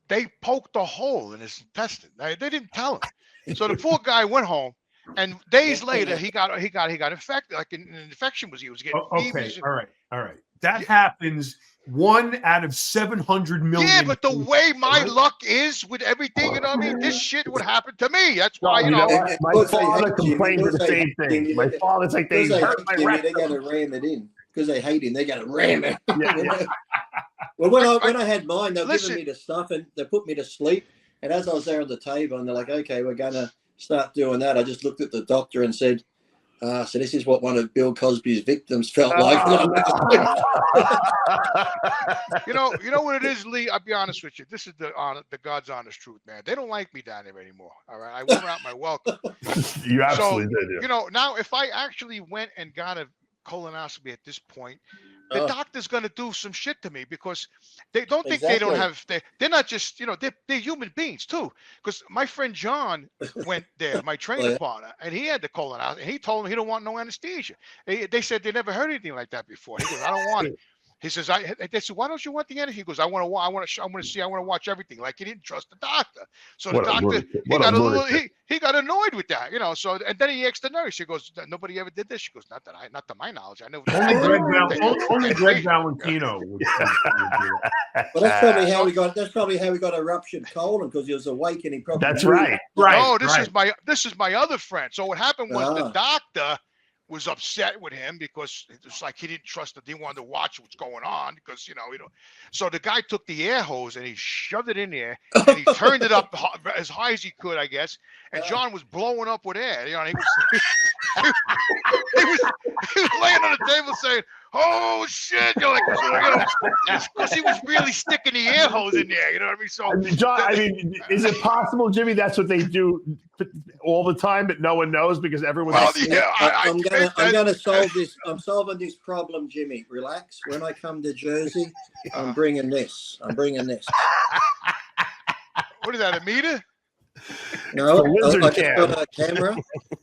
They poked a hole in his intestine. They didn't tell him. So the poor guy went home, and days later he got infected. Like an infection he was getting. Okay, all right. That happens 1 out of 700 million. Yeah, but the way my luck is with everything, you know what I mean? This shit would happen to me. That's why, my father complained the same thing. My father's like, they hurt my rectum. They got to ram it in because they hate him. They got to ram it. Yeah. Well, when I had mine, they were giving me the stuff and they put me to sleep. And as I was there on the table, and they're like, "Okay, we're gonna start doing that," I just looked at the doctor and said, "So this is what one of Bill Cosby's victims felt like." You know what it is, Lee. I'll be honest with you. This is the God's honest truth, man. They don't like me down there anymore. All right, I wore out my welcome. You absolutely did. Yeah. Now if I actually went and got a colonoscopy at this point, the doctor's going to do some shit to me because they don't think they don't have. They're not just they're human beings too. Because my friend John went there, my training partner, and he had the colonoscopy. And he told him he don't want no anesthesia. They said they never heard anything like that before. He goes, I don't want it. He says, they said, why don't you want the anesthesia? He goes, I want to watch everything. Like he didn't trust the doctor. So the doctor, he got annoyed with that, So and then he asked the nurse. He goes, nobody ever did this. She goes, not to my knowledge. I never. Only Greg Valentino would. Well, that's probably how he got a ruptured colon because he was awake and he probably. That's right. Oh, this is my other friend. So what happened was the doctor was upset with him because it's like he didn't trust that he wanted to watch what's going on because so the guy took the air hose and he shoved it in there and he turned it up as high as he could, I guess, and John was blowing up with air. He was laying on the table saying, "Oh shit!" Because he was really sticking the air hose in there. You know what I mean? So, John, is it possible, Jimmy? That's what they do all the time, but no one knows because everyone. Well, I'm gonna solve this. I'm solving this problem, Jimmy. Relax. When I come to Jersey, I'm bringing this. What is that? A meter? No, I just got a camera.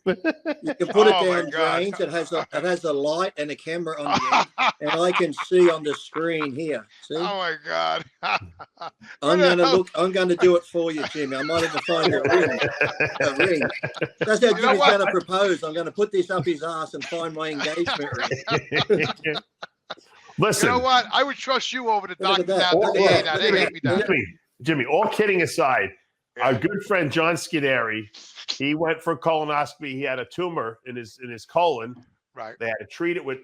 You can put it down drains. It has a light and a camera on the end, and I can see on the screen here. See? Oh my God! I'm gonna do it for you, Jimmy. I might even find a ring. That's how Jimmy's gonna propose. I'm gonna put this up his ass and find my engagement ring. Listen, you know what? I would trust you over the doctor. They hate me down. Jimmy, all kidding aside. Our good friend John Scuderi, he went for a colonoscopy. He had a tumor in his colon. Right. They had to treat it with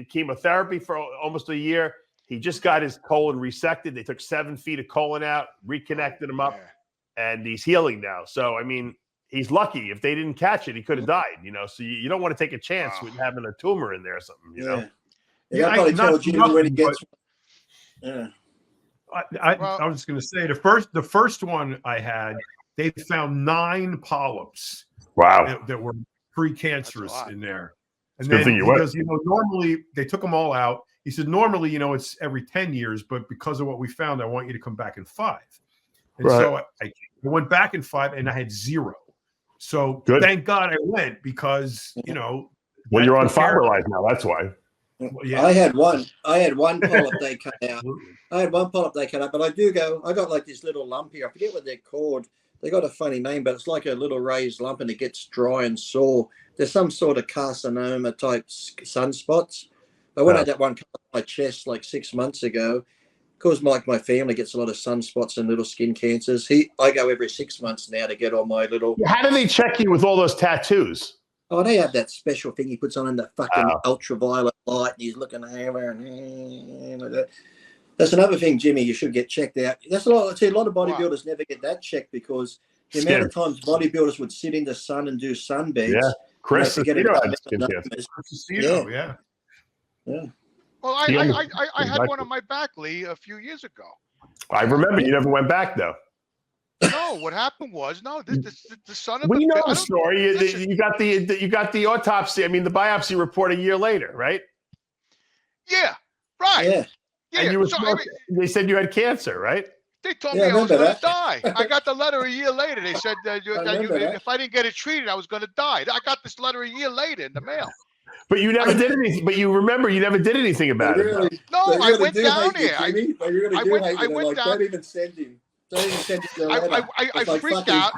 chemotherapy for almost a year. He just got his colon resected. They took 7 feet of colon out, reconnected him up, and he's healing now. So, he's lucky. If they didn't catch it, he could have died, So you don't want to take a chance with having a tumor in there or something, Yeah, I probably told you when he gets. I was going to say the first one I had, they found 9 polyps. Wow. That were precancerous in there. And Good then thing he you went. goes, normally they took them all out. He said, normally, it's every 10 years, but because of what we found, I want you to come back in 5. And so I went back in 5 and I had 0. So thank God I went because, Well, you're on Fiber Life now. That's why. Yeah. I had one polyp they cut out. I had one polyp they cut out, but I got like this little lump here. I forget what they're called. They got a funny name, but it's like a little raised lump and it gets dry and sore. There's some sort of carcinoma type sunspots. I went at that one on my chest like 6 months ago. Because my family gets a lot of sunspots and little skin cancers. I go every 6 months now to get all my little. How do they check you with all those tattoos? Oh, they have that special thing he puts on in the fucking ultraviolet light, and he's looking over and like that. That's another thing, Jimmy. You should get checked out. That's a lot. I see a lot of bodybuilders never get that checked because the amount of times bodybuilders would sit in the sun and do sunbeds. Yeah, Chris Cicino had skin cancer. Yeah. Well, I had one on my back, Lee, a few years ago. I remember you never went back though. No, what happened was the son of we know the story. You got the autopsy. I mean, the biopsy report a year later, right? Yeah, right. Yeah. And you were they said you had cancer, right? They told me I was going to die. I got the letter a year later. They said if I didn't get it treated, I was going to die. I got this letter a year later in the mail. But you never did anything. But you remember you never did anything about it. No, I went down here. I went down. Don't even send him. Don't even send him the letter. I freaked out.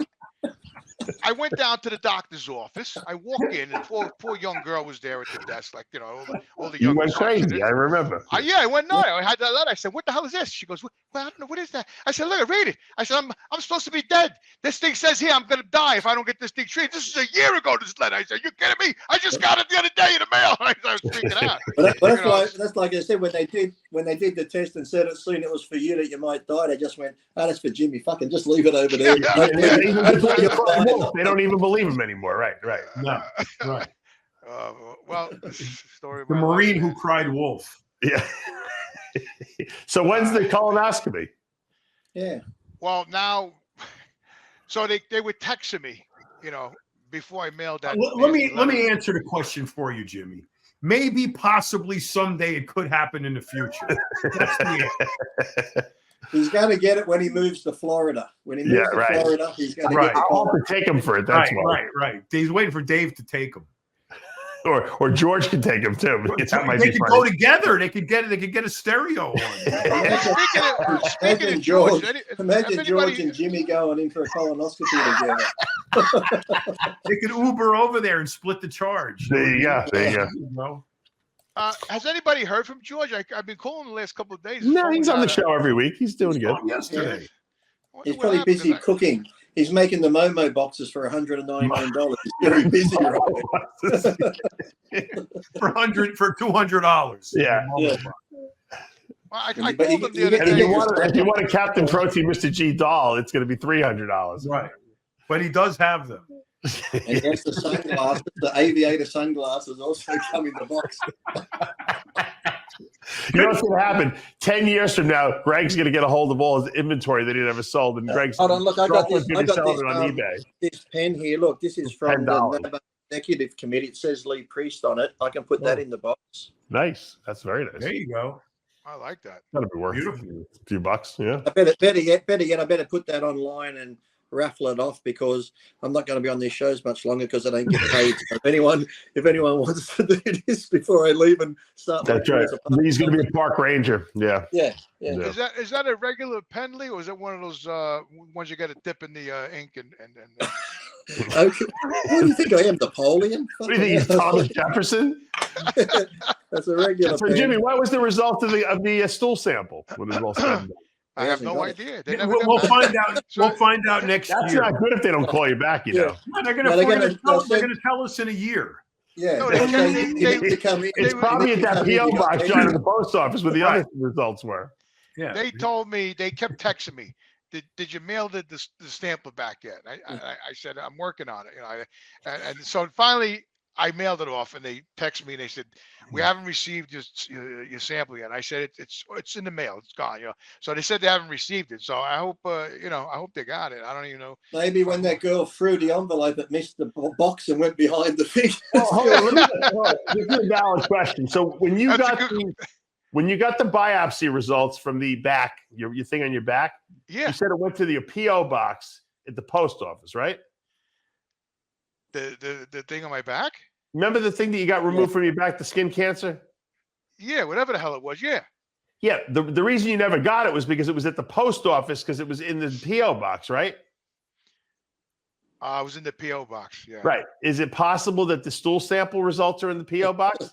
I went down to the doctor's office. I walk in, and poor young girl was there at the desk, like all the young. You went crazy. I remember. I went nuts. I had that letter. I said, "What the hell is this?" She goes, "Well, I don't know. What is that?" I said, "Look, read it." I said, "I'm supposed to be dead. This thing says here I'm going to die if I don't get this thing treated. This is a year ago. This letter." I said, "You kidding me? I just got it the other day in the mail." I was freaking out. But that's like I said when they did the test and said it soon it was for you that you might die. They just went, "Oh, that's for Jimmy. Fucking just leave it over there." They don't even believe him anymore. Right. No, right. Well, story of the Marine who cried wolf. Yeah. So when's the colonoscopy? Yeah. Well, now, so they were texting me, before I mailed that. Let me answer the question for you, Jimmy. Maybe, possibly, someday it could happen in the future. That's the answer. He's going to get it when he moves to Florida. When he moves to Florida, he's going to get it. I'll have to take him for it. That's right. He's waiting for Dave to take him. Or George can take him too. They could go together. They could get a stereo on. Speaking of George, imagine George and Jimmy going in for a colonoscopy together. They could Uber over there and split the charge. There you go. Has anybody heard from George? I've been calling the last couple of days. No, he's on the show every week. He's doing good. Yesterday. Yeah. He's probably busy cooking. He's making the Momo boxes for $199. He's very busy right for $200. Yeah. Well, I called him the other day. If you want a Captain Protein Mr. G doll, it's going to be $300. Right. But he does have them. And yes, the sunglasses, the aviator sunglasses also come in the box. You know what's going to happen? 10 years from now, Greg's going to get a hold of all his inventory that he never sold, and Greg's hold on, look, I got this on eBay. This pen here. Look, this is from the executive committee. It says Lee Priest on it. I can put that in the box. Nice. That's very nice. There you go. I like that. That'll be worth a few bucks. Yeah. Better yet, I better put that online and raffle it off because I'm not going to be on these shows much longer because I don't get paid. So if anyone wants to do this before I leave and start, that's right. He's going to be a park ranger. Yeah. Is that a regular pen, Lee, or is it one of those ones you got to dip in the ink and Okay. What do you think I am, Napoleon? What do you think he's Thomas Jefferson? That's a regular. So, Jimmy, what was the result of the stool sample when it was all said and done? I have no idea. We'll find out. We'll find out next year. That's not good if they don't call you back. You know, they're going to tell us in a year. Yeah, no, it's probably at that PO box, John, in the post office where the other results were. Yeah, they told me, they kept texting me. Did you mail the sampler back yet? I said I'm working on it. And so finally I mailed it off, and they texted me and they said, "We haven't received your sample yet." I said, "It's in the mail. It's gone." So they said they haven't received it. So I hope I hope they got it. I don't even know. Maybe when that girl threw the envelope, it missed the box and went behind the thing. This is a valid question. So when you got the biopsy results from the back, your thing on your back, you said it went to the PO box at the post office, right? The thing on my back? Remember the thing that you got removed from your back, the skin cancer? Yeah, whatever the hell it was. Yeah. Yeah. The reason you never got it was because it was at the post office because it was in the PO box, right? I was in the PO box. Yeah. Right. Is it possible that the stool sample results are in the PO box?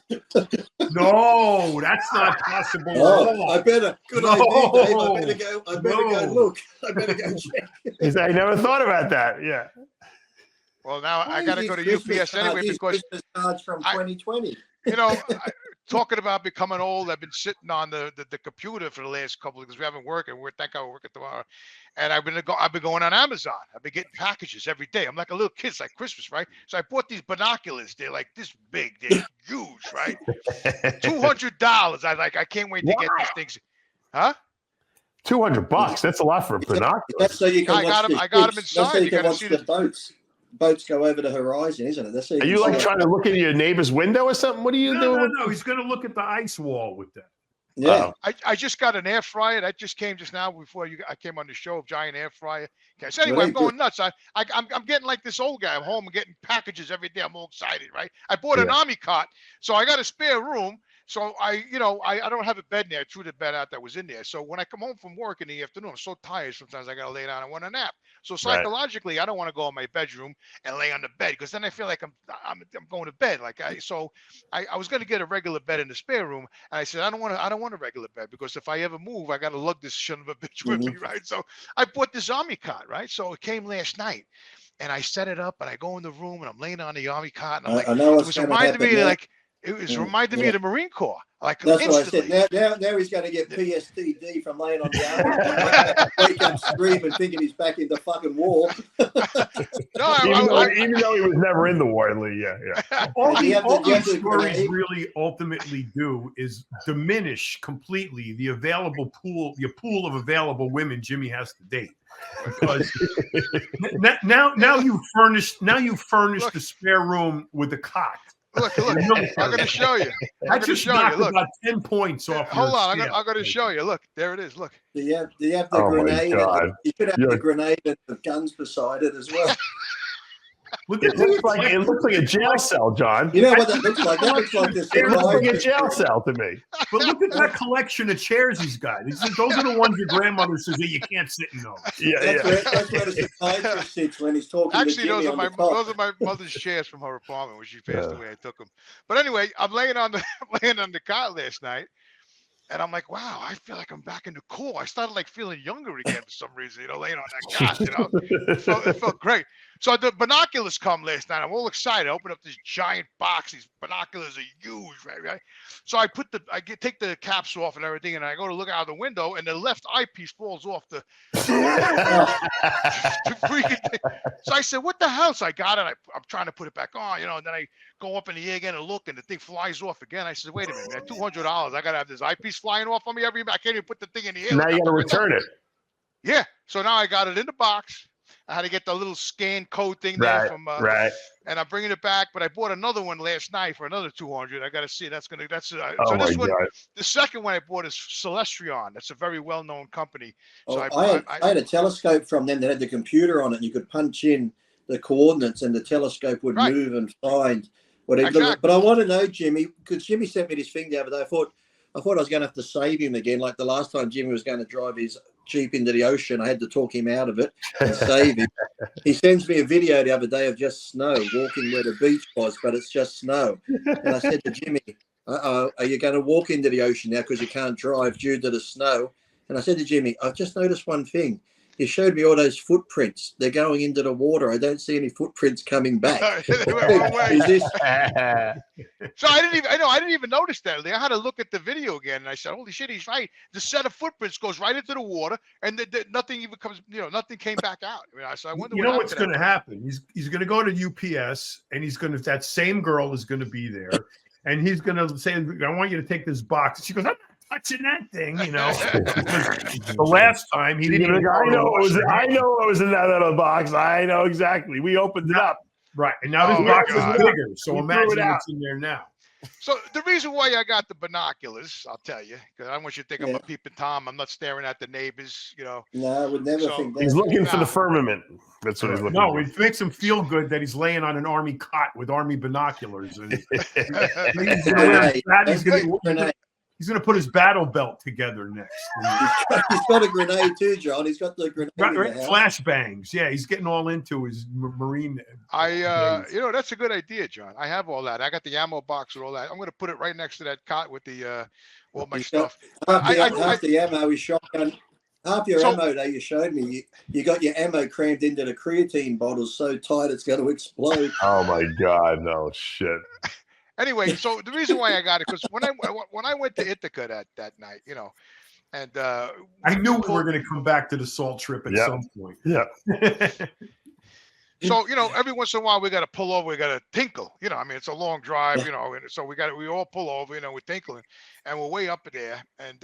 No, that's not possible. Oh, I better. Good idea, Dave. I better go look. I better go check. I never thought about that. Yeah. Well, now I got to go to UPS anyway because Christmas cards from 2020. Talking about becoming old, I've been sitting on the computer for the last couple of because we haven't worked, and thank God we're working tomorrow. And I've been going on Amazon. I've been getting packages every day. I'm like a little kid. It's like Christmas, right? So I bought these binoculars. They're like this big. They're huge, right? $200. I can't wait to get these things. Huh? $200. That's a lot for a binocular. That's so you can I got them inside. So you can watch the boats. Boats go over the horizon, isn't it? That's so Are you like trying to look in your neighbor's window or something? What are you doing? No. He's going to look at the ice wall with that. Yeah. I just got an air fryer that just came just now before I came on the show. Giant air fryer. Okay. So anyway, I'm going nuts. I'm getting like this old guy. I'm home and getting packages every day. I'm all excited, right? I bought an army cot, so I got a spare room. So I don't have a bed in there. I threw the bed out that was in there. So when I come home from work in the afternoon, I'm so tired. Sometimes I got to lay down and want a nap. So psychologically, I don't want to go in my bedroom and lay on the bed because then I feel like I'm going to bed. So I was going to get a regular bed in the spare room, and I said I don't want a regular bed because if I ever move, I got to lug this son of a bitch with me, right? So I bought this army cot, right? So it came last night, and I set it up, and I go in the room, and I'm laying on the army cot, and I'm like, I know it was reminding me me of the Marine Corps. Like that's instantly. what I said. Now he's going to get PSTD from laying on the army. Wake up screaming, thinking he's back in the fucking war. Even though he was never in the war, Lee. Yeah. All these stories really ultimately do is diminish completely the pool of available women Jimmy has to date. Because now you've furnished the spare room with a cot. Look, I'm going to show you. I just knocked about 10 points off. Hold on, I'm going to show you. Look, there it is. Look. Do you have the grenade? You should have the grenade and the guns beside it as well. It looks like a jail cell, John. You know what that looks like? That looks like this. It looks like a jail cell to me. But look at that collection of chairs he's got. Those are the ones your grandmother says that you can't sit in those. That's where the psychiatrist sits when he's talking. Actually, those are my mother's chairs from her apartment when she passed away. I took them. But anyway, I'm laying on the cot last night. And I'm like, wow, I feel like I'm back in the Corps. I started feeling younger again for some reason, laying on that cot, It felt great. So the binoculars come last night. I'm all excited. I open up this giant box. These binoculars are huge, right? So I take the caps off and everything, and I go to look out the window, and the left eyepiece falls off the freaking thing. So I said, what the hell? So I got it. I'm trying to put it back on, and then I go up in the air again and look, and the thing flies off again. I said, wait a minute, man, $200. I got to have this eyepiece flying off on me I can't even put the thing in the air. Now you got to return it. Yeah. So now I got it in the box. I had to get the little scan code thing there and I'm bringing it back. But I bought another one last night for another $200. I got to see. The second one I bought is Celestron. That's a very well-known company. So I had a telescope from them that had the computer on it, and you could punch in the coordinates, and the telescope would move and find whatever. Exactly. But I want to know, Jimmy, because Jimmy sent me this thing the other day. I thought I was going to have to save him again, like the last time Jimmy was going to drive his Jeep into the ocean. I had to talk him out of it and save him. He sends me a video the other day of just snow, walking where the beach was, but it's just snow. And I said to Jimmy, are you going to walk into the ocean now because you can't drive due to the snow? And I said to Jimmy, I've just noticed one thing. he showed me all those footprints. They're going into the water. I don't see any footprints coming back. They went one way. Is this? So I didn't even notice that. I had to look at the video again, and I said, "Holy shit, he's right." The set of footprints goes right into the water, and nothing even comes. Nothing came back out. I wonder. You know what's going to happen? He's going to go to UPS, and that same girl is going to be there, and he's going to say, "I want you to take this box." And she goes, "I'm not touching that thing," the last time he didn't. I know it was in that little box. I know exactly. We opened it up. Right, and now this box is bigger, so imagine what's in there now. So the reason why I got the binoculars, I'll tell you, because I don't want you to think I'm a peeping Tom. I'm not staring at the neighbors, No, I would never think that. He's looking for the firmament. That's what he's looking for. No, it makes him feel good that he's laying on an army cot with army binoculars. And he's going to put his battle belt together next. He's got a grenade too, John. He's got the grenade. Flashbangs. Yeah, he's getting all into his Marine. That's a good idea, John. I have all that. I got the ammo box with all that. I'm going to put it right next to that cot with the all my stuff. Half the ammo is shotgun. Half your ammo that you showed me, you got your ammo crammed into the creatine bottles so tight it's going to explode. Oh my God, no shit. Anyway, so the reason why I got it, because when I went to Ithaca that night, and I knew we were going to come back to the salt trip at some point. Yeah. So, every once in a while we got to pull over, we got to tinkle, it's a long drive, and so we all pull over, we're tinkling, and we're way up there, and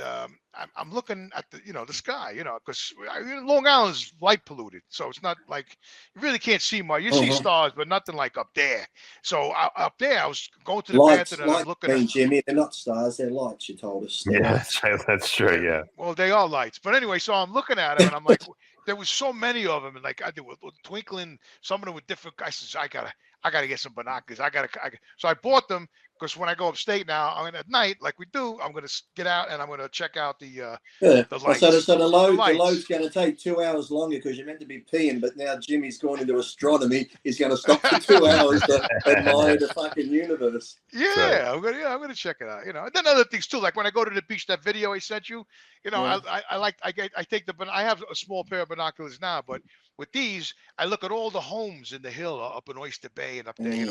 I'm looking at the sky, because Long Island's light polluted, so it's not like you really can't see much. You see stars, but nothing like up there. So up there, I was going to the bathroom and I was looking at Jimmy. They're not stars, they're lights. You told us. Yeah, that's true. Yeah. Well, they are lights, but anyway, so I'm looking at them and I'm like, there was so many of them, and like I did with twinkling. Some of them with different guys. I gotta get some binoculars. So I bought them. Because when I go upstate now, at night, like we do, I'm going to get out and I'm going to check out the lights. So the load's going to take 2 hours longer because you're meant to be peeing, but now Jimmy's gone into astronomy. He's going to stop for 2 hours to admire the fucking universe. Yeah, I'm going to check it out. And then other things too, like when I go to the beach, that video I sent you, I have a small pair of binoculars now, but with these, I look at all the homes in the hill up in Oyster Bay and up there.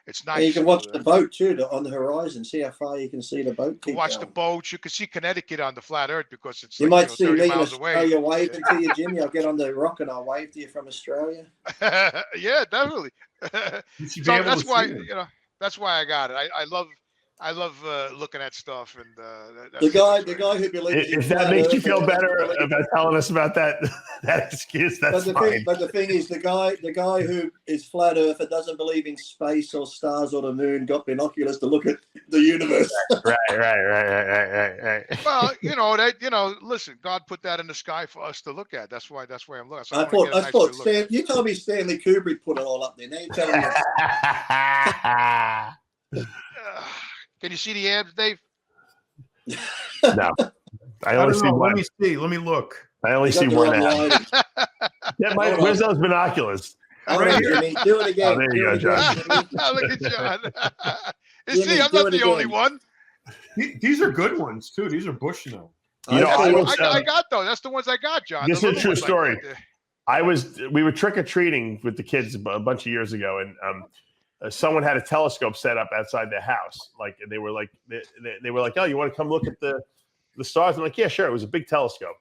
It's nice. And you can watch the boat too on the horizon. See how far you can see the boat. Watch the boats. You can see Connecticut on the flat Earth because it's you might see 30 me miles in away. Australia waving to you, Jimmy. I'll get on the rock and I'll wave to you from Australia. Yeah, definitely. So that's why that's why I got it. I love looking at stuff, and the guy who believes. If that makes you feel better about telling us about that excuse, that's fine. But the thing is, the guy who is flat earther doesn't believe in space or stars or the moon. Got binoculars to look at the universe. Right. Well, listen, God put that in the sky for us to look at. That's why I'm looking. So I thought you told me Stanley Kubrick put it all up there. Now you're telling me. Can you see the abs, Dave? No. I only see one. Let me look. I only see one ab. Where's those binoculars? Right here. Jimmy, do it again. Oh, there you go, John. Look at John. See, I'm not the only one. These are good ones, too. These are Bushnell. I got those. That's the ones I got, John. This is a true story. We were trick-or-treating with the kids a bunch of years ago, and someone had a telescope set up outside their house. Like they were like, oh, you want to come look at the stars? I'm like, yeah, sure. It was a big telescope.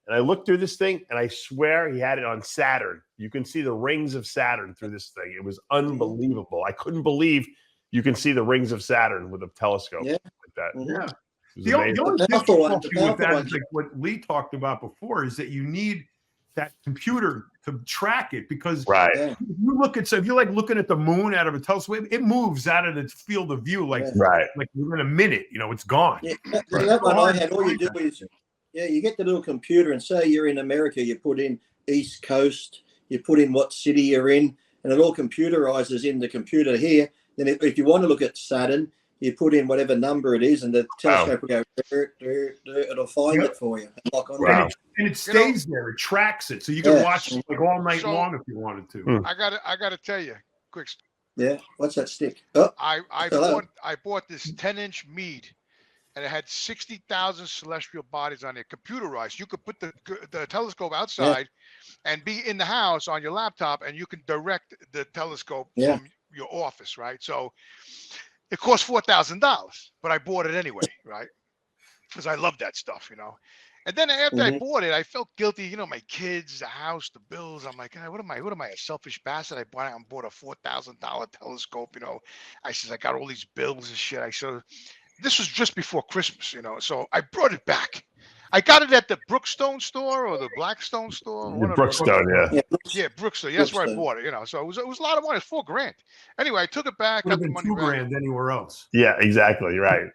And I looked through this thing, and I swear he had it on Saturn. You can see the rings of Saturn through this thing. It was unbelievable. I couldn't believe you can see the rings of Saturn with a telescope like that. Yeah. The only difficulty with that is like what Lee talked about before is that you need that computer to track it because if you look at if you're like looking at the moon out of a telescope, it moves out of the field of view like within a minute, it's gone. Yeah, that one I had. All you do is you get the little computer and say you're in America, you put in East Coast, you put in what city you're in, and it all computerizes in the computer here. Then if you want to look at Saturn, you put in whatever number it is, and the telescope will go. It'll find it for you. And lock on and it stays there. It tracks it, so you can watch it like all night long if you wanted to. I got to tell you, quick. Yeah, what's that stick? Oh, I bought this 10-inch Meade, and it had 60,000 celestial bodies on it, computerized. You could put the telescope outside and be in the house on your laptop, and you can direct the telescope from your office, right? So it cost $4,000, but I bought it anyway, right? Because I love that stuff, you know. And then after I bought it, I felt guilty. You know, my kids, the house, the bills. I'm like, what am I, a selfish bastard? I bought a $4,000 telescope, you know. I said, I got all these bills and shit. I said, this was just before Christmas, you know. So I brought it back. I got it at the Brookstone store or the Blackstone store. Brookstone, yeah, Brookstone. That's where I bought it, you know. So it was a lot of money. It's $4,000. Anyway, I took it back. Would have been $2,000 anywhere else. Yeah, exactly. Right.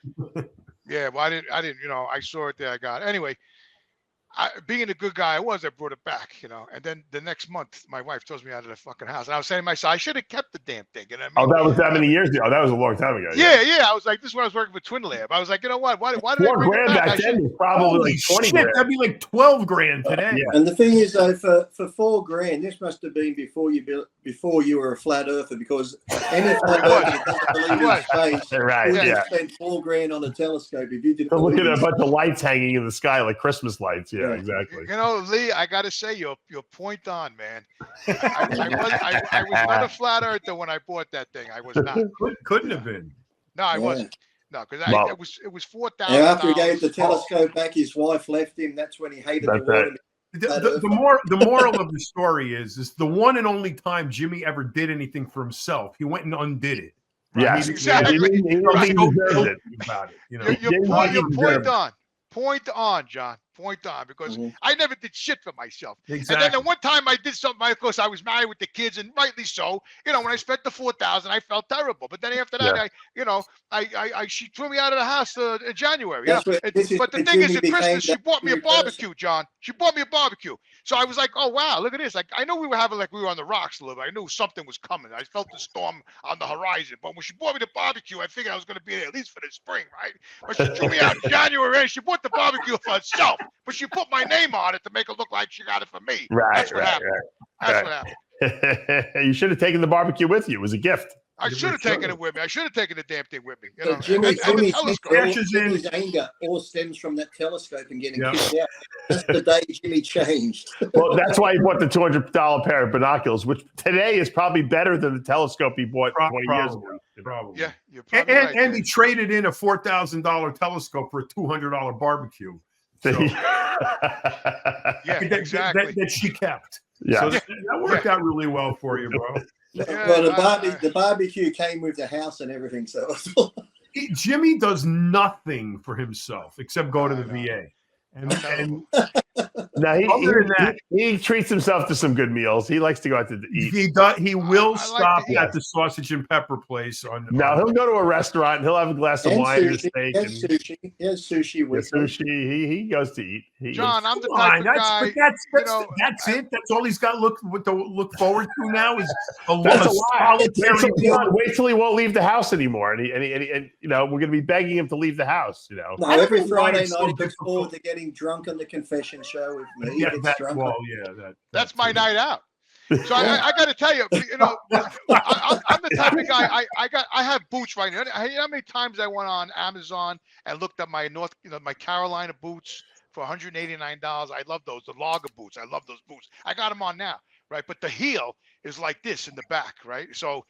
Yeah, well, I didn't, you know, I saw it there. I got it. Anyway, being a good guy I was, I brought it back, you know. And then the next month, my wife throws me out of the fucking house. And I was saying to myself, I should have kept the damn thing. And I mean, that was that many years ago. That was a long time ago. Yeah. I was like, this is when I was working for Twin Lab. I was like, you know what? Why did I bring it back? Back then was probably like 20 grand. That'd be like $12,000 today. Yeah. And the thing is, though, for $4,000, this must have been before you were a flat earther, because any flat earther doesn't believe in space. Right. Yeah. Spent $4,000 on a telescope if you didn't. Look at a bunch of lights hanging in the sky like Christmas lights. Yeah, exactly. You know, Lee, I gotta say, you're point on, man. I was not a flat earther when I bought that thing. I was not. Couldn't have been. No, I wasn't. No, because it was $4,000. And after he gave the telescope back, his wife left him. That's when he hated the world. The moral of the story is the one and only time Jimmy ever did anything for himself, he went and undid it. Right? Yeah, exactly. He deserved it. About it, you know. You're point on. Point on, John. Point on, because I never did shit for myself. Exactly. And then the one time I did something, of course, I was married with the kids, and rightly so. You know, when I spent the $4,000, I felt terrible. But then after that, she threw me out of the house in January. But the thing is, at Christmas, she bought me a barbecue, John. She bought me a barbecue. So I was like, oh wow, look at this. Like, I know we were on the rocks a little bit. I knew something was coming. I felt the storm on the horizon. But when she bought me the barbecue, I figured I was going to be there at least for the spring, right? But she threw me out in January, and she bought the barbecue for herself. But she put my name on it to make it look like she got it for me. Right. That's what happened. That's what happened. You should have taken the barbecue with you. It was a gift. I should have taken it with me. I should have taken the damn thing with me. You know? Jimmy's Jimmy's anger all stems from that telescope and getting kicked out. That's the day Jimmy changed. Well, that's why he bought the $200 pair of binoculars, which today is probably better than the telescope he bought 20 years ago. Probably. Yeah, you're probably right. And he traded in a $4,000 telescope for a $200 barbecue. So, exactly. That she kept. Yeah. So that worked out really well for you, bro. Well, the barbecue came with the house and everything. So Jimmy does nothing for himself except go to the VA. And no, he treats himself to some good meals. He likes to go out to eat. He will stop at the sausage and pepper place. He'll go to a restaurant and he'll have a glass of wine and a steak. Sushi. He has sushi with sushi. He goes to eat. John, I'm the type of guy. That's it. That's all he's got to look forward to now is a solitary. Wait till he won't leave the house anymore, and you know, we're going to be begging him to leave the house. You know, no, every Friday night he looks forward to getting drunk on the confession show with me. That's my night out. So I got to tell you, you know, I'm the type of guy. I have boots right now. You know how many times I went on Amazon and looked at my my Carolina boots for $189. I love those, the Lager boots. I love those boots. I got them on now, right? But the heel is like this in the back, right? So,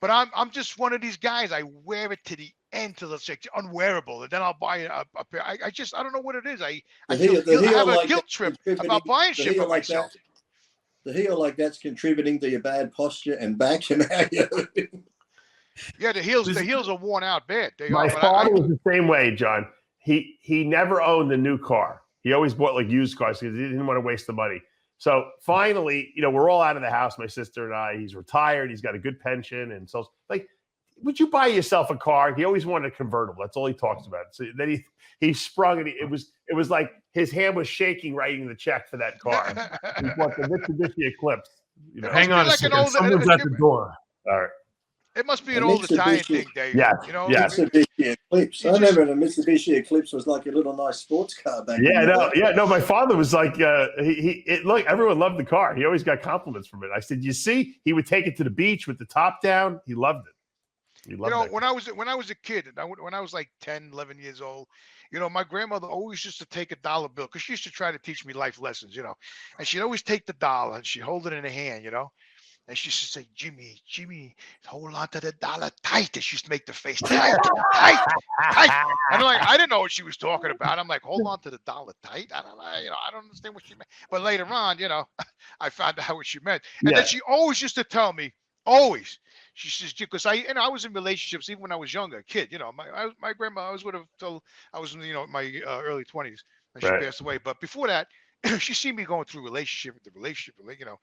but I'm just one of these guys. I wear it to the end till it's unwearable, and then I'll buy a pair. I don't know what it is. I have a guilt trip about buying shit for myself. The heel like that's contributing to your bad posture and back and how you. Yeah, the heels are worn out bad. My father was the same way, John. He never owned a new car. He always bought like used cars because he didn't want to waste the money. So finally, you know, we're all out of the house, my sister and I. He's retired. He's got a good pension, and so like, would you buy yourself a car? He always wanted a convertible. That's all he talks about. So then he sprung it. It was like his hand was shaking writing the check for that car. He bought the Mitsubishi Eclipse. You know? Hang on a second. Someone's at the door. All right. It must be an old Italian thing, Dave. Yeah, you know, Mitsubishi Eclipse. I remember the Mitsubishi Eclipse was like a little nice sports car back then. No. My father was like, look, everyone loved the car. He always got compliments from it. I said, you see, he would take it to the beach with the top down. He loved it. You You know, that. when I was a kid, when I was like 10, 11 years old, you know, my grandmother always used to take a dollar bill because she used to try to teach me life lessons, you know, and she'd always take the dollar and she'd hold it in her hand, you know, and she used to say, Jimmy, hold on to the dollar tight. And she used to make the face tight, tight, tight. And I'm like, I didn't know what she was talking about. I'm like, hold on to the dollar tight. I don't know, you know, I don't understand what she meant. But later on, you know, I found out what she meant. And then she always used to tell me, always. She says, because I was in relationships even when I was younger, a kid. You know, my grandma, I was with her till I was in, you know, my early 20s, and she passed away. But before that, she seen me going through relationship, you know.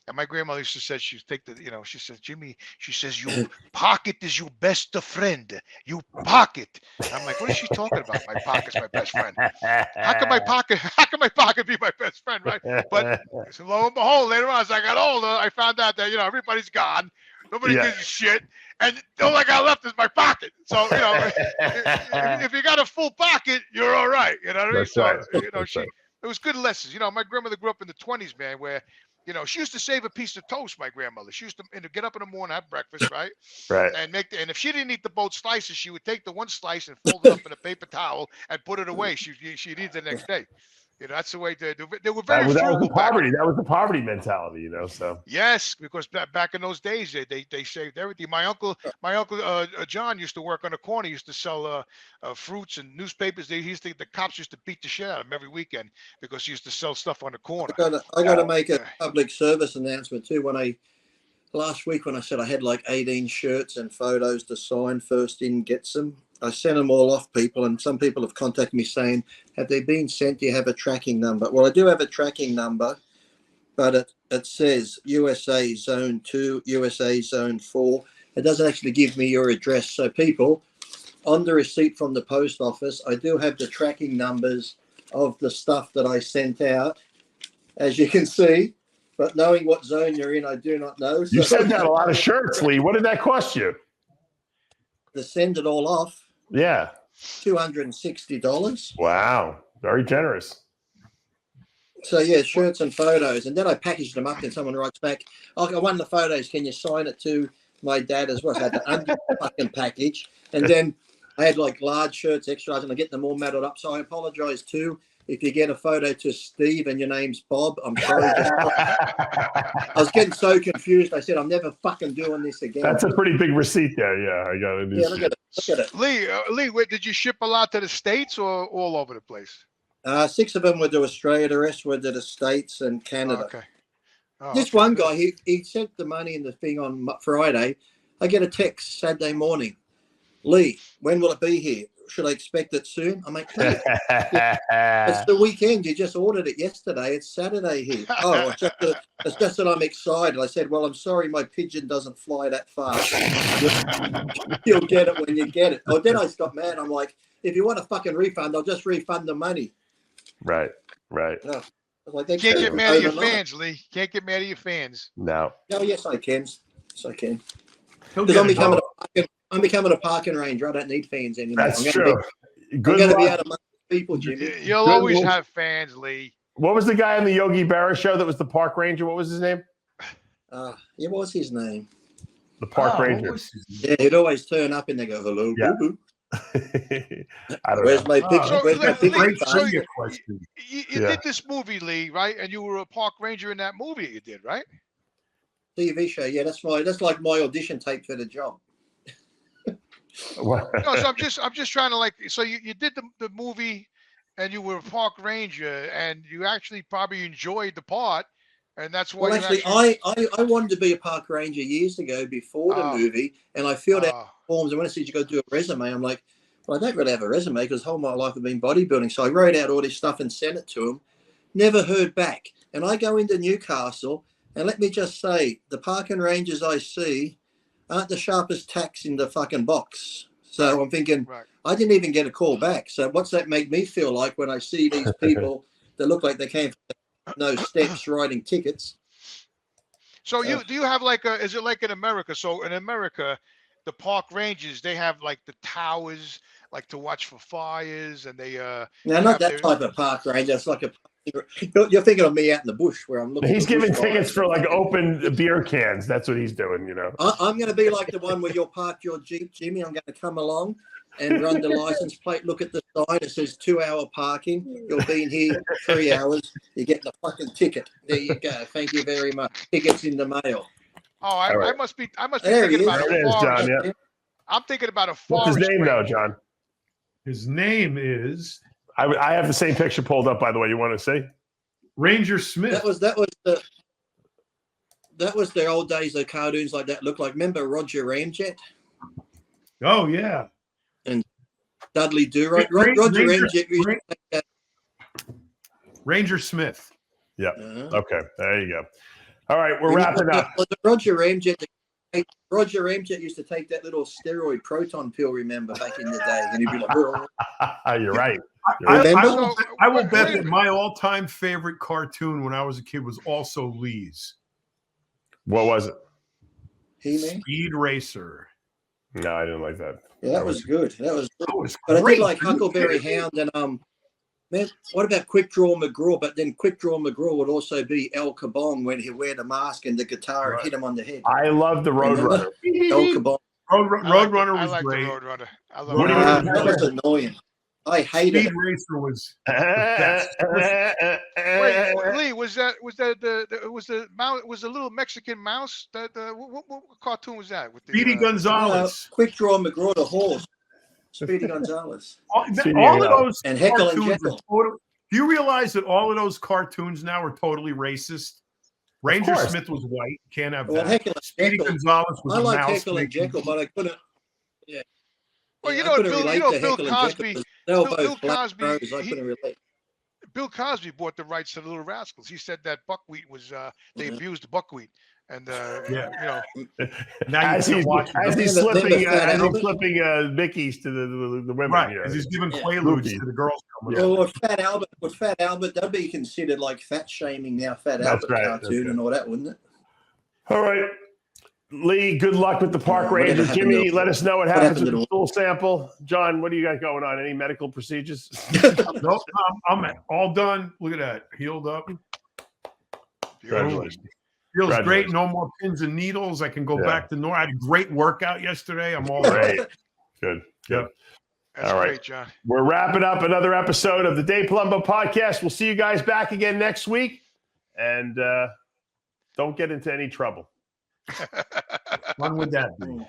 And my grandmother used to say, she'd take the, you know, she says, Jimmy, she says, your pocket is your best friend. You pocket. I'm like, what is she talking about? My pocket's my best friend. How can my pocket be my best friend, right? But so lo and behold, later on, as I got older, I found out that, you know, everybody's gone. Nobody gives a shit. And all I got left is my pocket. So, you know, if you got a full pocket, you're all right. You know what I mean? So, you know, it was good lessons. You know, my grandmother grew up in the 20s, man, where, you know, she used to save a piece of toast, my grandmother. She used to get up in the morning, have breakfast, right? Right. And if she didn't eat the both slices, she would take the one slice and fold it up in a paper towel and put it away. She'd eat it the next day. You know, that's the way they were very frugal. That was the poverty mentality, you know. So yes, because back in those days, they saved everything. My uncle John used to work on the corner. He used to sell fruits and newspapers. The cops used to beat the shit out of him every weekend because he used to sell stuff on the corner. I got to make a public service announcement too. Last week when I said I had like 18 shirts and photos to sign, first in gets them. I sent them all off, people, and some people have contacted me saying, have they been sent? Do you have a tracking number? Well, I do have a tracking number, but it says USA Zone 2, USA Zone 4. It doesn't actually give me your address. So people, on the receipt from the post office, I do have the tracking numbers of the stuff that I sent out, as you can see. But knowing what zone you're in, I do not know. You sent out a lot of shirts, Lee. What did that cost you? To send it all off? Yeah. $260. Wow. Very generous. So, yeah, shirts and photos. And then I packaged them up and someone writes back, oh, I want the photos. Can you sign it to my dad as well? So I had to undo the fucking package. And then I had like large shirts, extras, and I get them all matted up. So I apologize too. If you get a photo to Steve and your name's Bob, I'm sorry. I was getting so confused. I said, I'm never fucking doing this again. That's a pretty big receipt there. Yeah, I got it. Yeah, look at it. Lee, did you ship a lot to the States or all over the place? 6 of them were to Australia. The rest were to the States and Canada. Okay. This one guy, he sent the money in the thing on Friday. I get a text Saturday morning. Lee, when will it be here? Should I expect it soon? I'm like, hey, it's the weekend. You just ordered it yesterday. It's Saturday here. Oh, it's just that I'm excited. I said, well, I'm sorry, my pigeon doesn't fly that fast. You'll get it when you get it. Oh, then I got mad. I'm like, if you want a fucking refund, I'll just refund the money. Right. No. Like, can't get mad at your fans, Lee. Can't get mad at your fans. No. Oh, yes, I can. Yes, I can. Because I'm becoming a parking ranger. I don't need fans anymore. That's true. I'm going to be out of people, Jimmy. You'll always have fans, Lee. What was the guy on the Yogi Berra show that was the park ranger? What was his name? What was his name? The park ranger. Yeah, he'd always turn up and they go, hello, yeah. boo-boo. I don't Where's know. my picture? Where's my picture? You did this movie, Lee, right? And you were a park ranger in that movie you did, right? TV show. Yeah, that's like my audition tape for the job. No, so I'm just trying to like. So you did the movie, and you were a park ranger, and you actually probably enjoyed the part, and that's why. Well, I wanted to be a park ranger years ago before the movie, and I filled out forms. And when I said you got to do a resume, I'm like, well, I don't really have a resume because whole my life I've been bodybuilding. So I wrote out all this stuff and sent it to him. Never heard back. And I go into Newcastle, and let me just say, the parking rangers I see aren't the sharpest tacks in the fucking box. So I'm thinking, I didn't even get a call back. So what's that make me feel like when I see these people that look like they came from no steps writing tickets? So do you have like is it like in America? So in America, the park rangers, they have like the towers, like to watch for fires, and they no, not that type of park ranger. It's like a park You're thinking of me out in the bush where I'm looking. He's giving tickets for like open beer cans. That's what he's doing, you know. I'm going to be like the one where you'll park your Jeep, Jimmy. I'm going to come along and run the license plate. Look at the sign. It says 2-hour parking. You'll be in here 3 hours. You get the fucking ticket. There you go. Thank you very much. Tickets in the mail. Oh, I must be There thinking about There it is, John. Yeah. I'm thinking about a forest. What's his name, range. though, John? His name is I have the same picture pulled up, by the way. You want to see? Ranger Smith. That was the old days of cartoons like that. Looked like, remember Roger Ramjet Oh yeah. and Dudley Do-Right? Roger Ramjet used to take that. Ranger Smith. Yeah. Uh-huh. Okay. There you go. All right, we're wrapping up. Roger Ramjet used to take that little steroid proton pill, remember, back in the day. And he'd be like, You're right. I will bet that my all-time favorite cartoon when I was a kid was also Lee's. What was it? He-Man? Speed Racer. No, I didn't like that. Yeah, that was good. That was good. That was But I great. did like Huckleberry Hound and man, what about Quick Draw McGraw? But then Quick Draw McGraw would also be El Cabong when he'd wear the mask and the guitar and hit him on the head. I love the Roadrunner. El Cabong. Roadrunner I was like great. the Roadrunner. I love That was annoying. I hated Speed it. Racer was the best. Wait, Lee, was the little Mexican mouse? What cartoon was that? With the, Speedy Gonzalez. Quick Draw McGraw, the horse. Speedy Gonzalez. All of those And Heckle and cartoons Jekyll. do you realize that all of those cartoons now are totally racist? Ranger course. Smith was white. Can't have Well, that. Heckle and Speedy Jekyll. Gonzalez was I a like mouse. Heckle and making- Jekyll, but I couldn't. Yeah. Well, Yeah, you I know, couldn't Bill, relate you know, to Bill Heckle and Jekyll Cosby. 'cause they were Bill both black Cosby, crows. I he- couldn't relate. Bill Cosby bought the rights to the Little Rascals. He said that buckwheat was they Yeah. abused the buckwheat, and Yeah. you know, Now you As can't he's, watch it. as he's Remember slipping, Fat Albert? Mickeys to the women. Right, Yeah. because he's giving Yeah. quaaludes Loopies. to the girls coming Well, up. with Fat Albert, that'd be considered like fat shaming now. Fat That's Albert right, cartoon that's right. and all that, wouldn't it? All right. Lee, good luck with the park Yeah, whatever ranger. happened Jimmy, to- let us know what what happens happened with to the stool sample. John, what do you got going on? Any medical procedures? Nope, I'm all done. Look at that. Healed up. Congratulations. Feels great. Congratulations. No more pins and needles. I can go Yeah. back to normal. I had a great workout yesterday. I'm all Great. Good. Good. that's All right. great, John. We're wrapping up another episode of the Dave Palumbo Podcast. We'll see you guys back again next week. And don't get into any trouble. Fun with that. Dude.